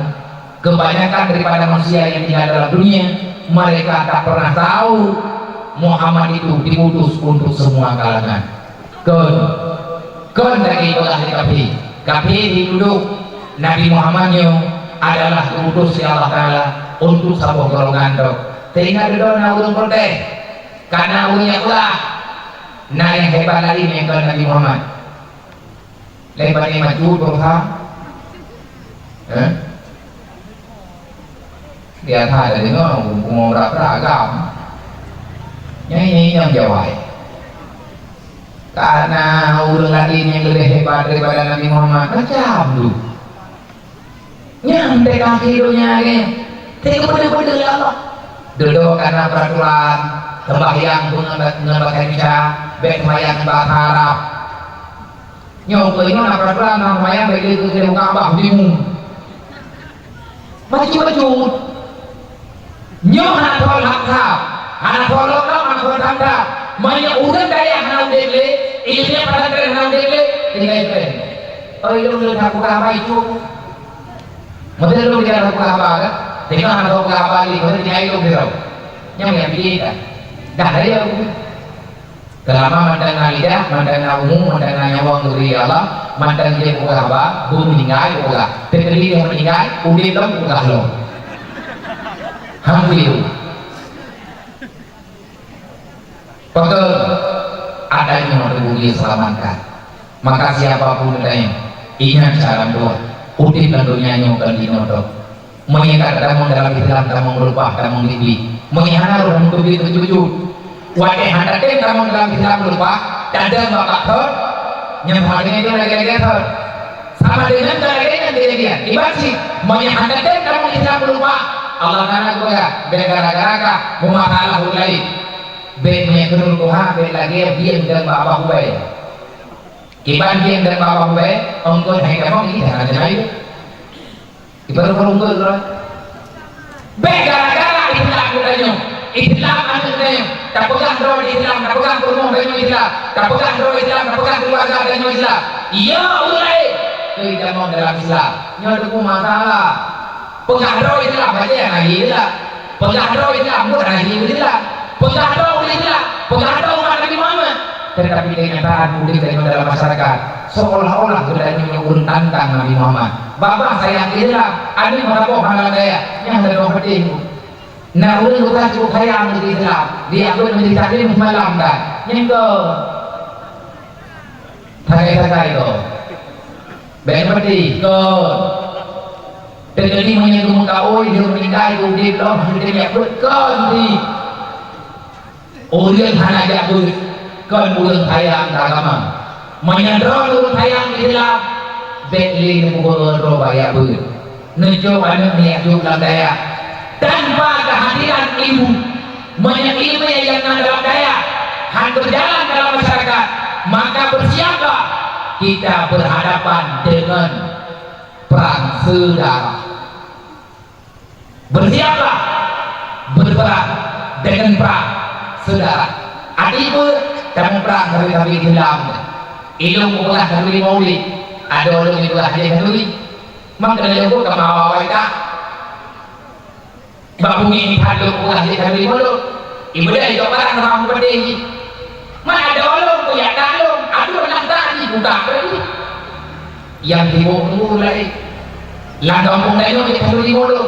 kebanyakan daripada manusia yang tinggal dalam dunia mereka tak pernah tahu Muhammad itu diutus untuk semua kalangan kon dari pegahi kafi diduduk Nabi Muhammadnya adalah diutus si Allah Ta'ala untuk sebuah golongan dok tinggal di dalam ulang protes karena ulangnya ulah nah yang hebat lagi mengkau Nabi Muhammad lebarnya maju berusaha dia tak ada dengar ngomong beragam nyanyi yang jawab karena ulang lagi yang lebih hebat daripada Nabi Muhammad macam tu yang kaki hidupnya ni tidak boleh ya Allah duduk karena peraturan sembahyang pun ngebaca Isya baik sembahyang bahasa Arab nyoknya nak peraturan nak sembahyang baik itu ke Ka'bah bingung maju nyo anak thol hak tha anak thol lo anak thol tham tha maya udan daya hanau dekle ilmu pada kere hanau dekle tinggal keren oh ilmu lu tha buka apa itu model lu dia buka apa kan tengok anak buka apa ni model dia itu berau yang pilih kan dah dia kelama mandang lidah, mandang umum, mandang nyawang dari Allah, mandang dia buka apa, belum meninggal buka, terkeli yang meninggal, udah belum buka lo, hampir. Betul, ada yang mau terbukti selamatkan. Maka siapapun adanya, ingat cara doa, utip dan dunia kan di noto. Mengingat kamu dalam Islam, kamu berubah, kamu dibeli, mengingat orang tubi tujuh. Wadah handatin kamu dalam Islam lupa cadang bapak thot nyamanya itu lagi-lagi thot sama dengan lagi-lagi demikian ibasi handatin kamu Islam lupa Allah kana goya gara-gara ka memasalah ulai be mekunul tuha be lagi diam dan bapak hubai kiban diam dan bapak hubai ongkon hai kamu ini jangan jangan ibarat perungkul be gara-gara Islam ulainya Islam anaknya tapukan doa Islam, tapukan kurung dengan Islam, tapukan doa Islam, tapukan keluarga dengan Islam. Ya ulai, kita mau dalam Islam. Nyodoh masalah. Pengaruh Islam aja yang lagi Islam. Pengaruh Islam bukan lagi Islam. Pengaruh Islam, pengaruh umat Nabi Muhammad. Tetapi kenyataan publik dalam masyarakat seolah-olah berani tantang Nabi Muhammad. Bapak saya Islam, ada merapok hal saya yang ada penting. Nah, ulun bukan cukup kaya menjadi Islam. Dia pun menjadi taklim malam dah. Yang ke Takai itu Benperti ke Tegani menyentuh muka dia meninggal itu dia belum menjadi yakut di ulun hana jakut kan ulun kaya agama menyandrol ulun kaya Islam Betli mukul roba yakut Nujuk anak niat dalam daya tanpa kehadiran ilmu banyak ilmu yang dalam daya berjalan dalam masyarakat maka bersiaplah kita berhadapan dengan perang saudara bersiaplah berperang dengan perang saudara adiku dalam perang kami dalam ilmu bukan kami maulid ada orang yang belajar kami maka ilmu kemauan kita babungi ini halu ulah di kami dulu ibu dah itu barang orang berdiri mana ada orang punya kalung aduh nak tadi buka lagi yang timur mulai lah kampung lain itu kami dulu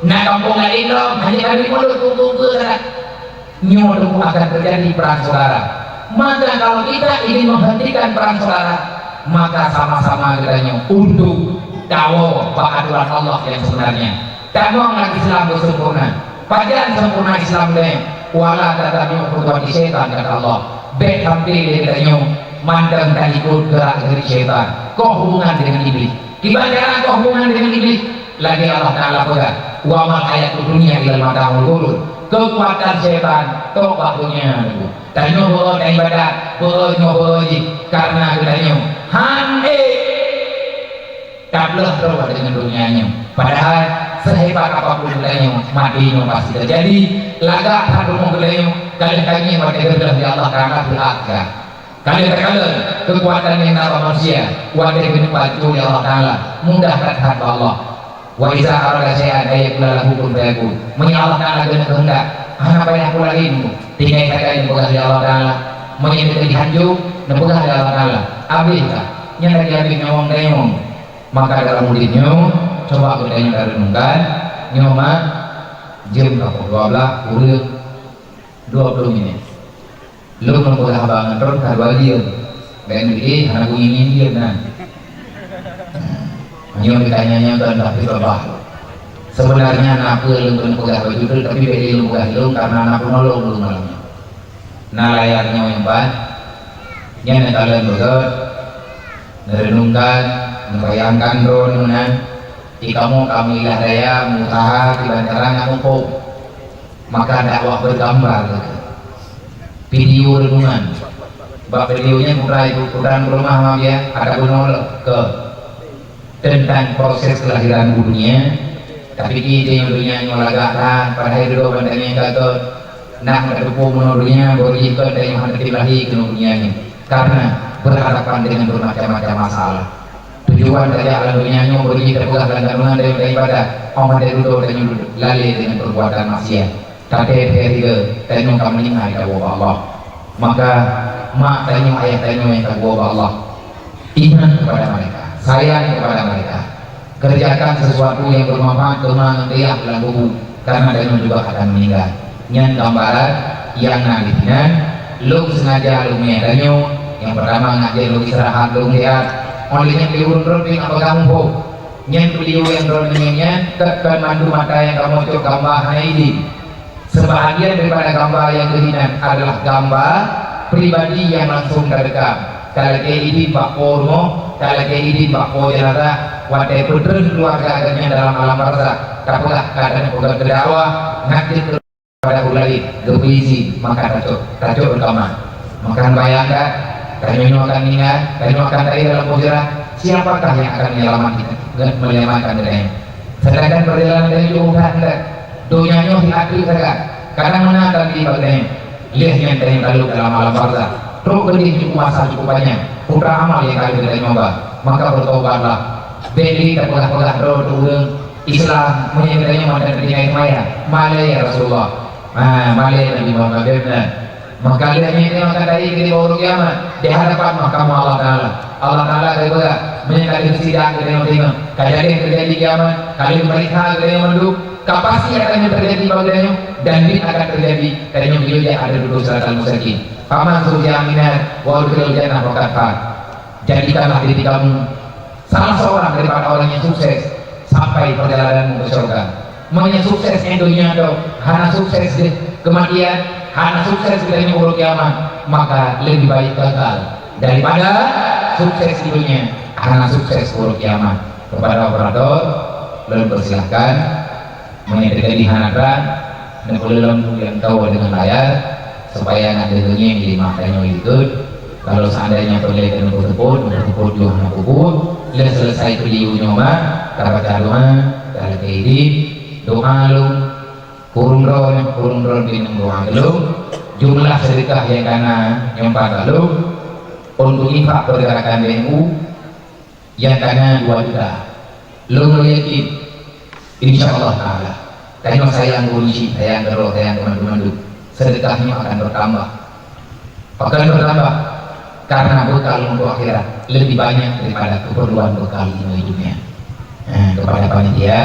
nak kampung lain itu hanya kami dulu tunggu nyodoh akan terjadi perang saudara maka kalau kita ingin menghentikan perang saudara maka sama-sama kita untuk dakwah aturan Allah yang sebenarnya Kamu Islam sempurna, pajan sempurna Islam deh. Wala tatabi'u khutuwati syaitan kata Allah. Bet hampir dia mandang dan ikut gerak dari syaitan. Kau hubungan dengan iblis. Gimana kau hubungan dengan iblis? Lagi Allah Taala pegang. Wa ma hayatud dunya illa mata'ul ghurur. Kekuatan syaitan tobat dunia itu. Dan nyoba dan ibadah, nyoba karena kita hande tablah terus dengan dunianya. Padahal sehebat apapun gelayu matinya pasti terjadi lagak hadung gelayu kali-kali mati gerdah di Allah karena beragam kali-kali kekuatan yang nama manusia wadah batu di Allah Ta'ala mudahkan hati Allah wa iza arada syai'an ayyakulah hukum bayakun Allah Ta'ala dengan kehendak apa yang aku lagi tinggal kata bukan di Allah Ta'ala menyebutkan dihanjuk bukan di Allah Ta'ala abihkah yang lagi abih ngomong maka dalam muridnya coba kita renungkan nyoma jam 12 urut 20 menit lu menunggu abangan ron kadua dia dan ini anak ini dia kan nyom ditanyanya kan tapi coba sebenarnya anak lu menunggu baju tapi beda lu lu karena anak nolong lu malamnya nah layarnya yang ban yang kalian bergerak merenungkan membayangkan ron kamu ilah daya usaha di bantaran aku maka dakwah bergambar video renungan bab videonya putra rumah dia ada gunol ke tentang proses kelahiran dunia tapi kita yang dunia yang lagakkan pada hari dua bandanya yang kata nak mendupu menurutnya berikan dari yang hendak dilahi ke dunianya karena berhadapan dengan bermacam-macam masalah. Tujuan saja alam dunianya beri terpelah dan kandungan daripada amat dari duduk dan duduk lalai dengan perbuatan maksiat. Tapi ketiga tanya kami meninggal kepada Allah. Maka mak tanya ayah tanya yang kepada Allah. Iman kepada mereka, sayang kepada mereka. Kerjakan sesuatu yang bermanfaat kemana dia dalam tubuh karena tanya juga akan meninggal. Yang gambaran yang nantinya lu sengaja lu tanya yang pertama ngajar lu istirahat lu lihat. Olehnya diurun-urun dengan apa kamu nyen beliau yang rolnya tekan mandu mata yang kamu cok gambar ini. Sebahagian daripada gambar yang kehinan adalah gambar pribadi yang langsung terekam. Kalau keidin Pak Pormo, kalau keidin Pak Pojanara, wadah putren keluarga agamanya dalam alam barzah. Kapulah keadaan bukan terdakwa, ngakit kepada ulai, kepolisi, maka tajuk berkamar. Maka bayangkan. Kami akan ingat, kami akan dari dalam pujara siapakah yang akan menyelamatkan dirinya. Sedangkan perjalanan dari juga hendak dunianya diakhiri saja. Kadang mana akan dibagaikan lihatnya dari lalu dalam alam barzah. Terus berdiri cukup masa cukup banyak. Putra amal yang kali kita nyoba, maka bertobatlah. Beli terpelah-pelah roh turun Islam menyebutnya mana terjadi maya, Malaya Rasulullah, Malaya Nabi Muhammad benar. Maka lihatnya akan dari ke bawah kiamat di hadapan mahkamah Allah Taala. Allah Taala juga menyatakan sidang dari yang kejadian terjadi kiamat, kali mereka dari yang menduk, kapasi akan terjadi bagiannya dan bin akan terjadi dari yang beliau ada duduk siratal mustaqim. Paman surjaminan wa udkhil jannah waqafat. Jadikanlah diri kamu salah seorang daripada orang yang sukses sampai perjalananmu ke surga. Makanya sukses dunia itu hanya sukses di kematian. Hanya sukses dari urut kiamat, maka lebih baik gagal daripada sukses di dunia. Hanya sukses urut kiamat. Kepada operator, lalu persilahkan menyetrika di hanakan dan belum yang tahu dengan layar supaya nak dunia yang dimaknanya itu. Kalau seandainya perlihatkan berteput juga nak puput, lalu selesai beliau nyoba, kata doa, kalau kehidup doa lu. Kurung drone bingung doang belum jumlah sedekah yang kana nyompa belum untuk infak pergerakan BNU yang kana 2 juta belum yakin insyaallah taala tanya saya yang urusi saya yang terus saya yang teman-teman sedekahnya akan bertambah karena bekal untuk akhirat lebih banyak daripada keperluan bekal ini hidupnya. Kepada panitia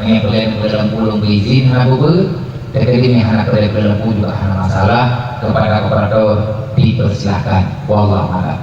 mengenai dalam pulung berizin habubu terkait ini anak dalam juga anak masalah kepada operator dipersilahkan wallahu a'lam.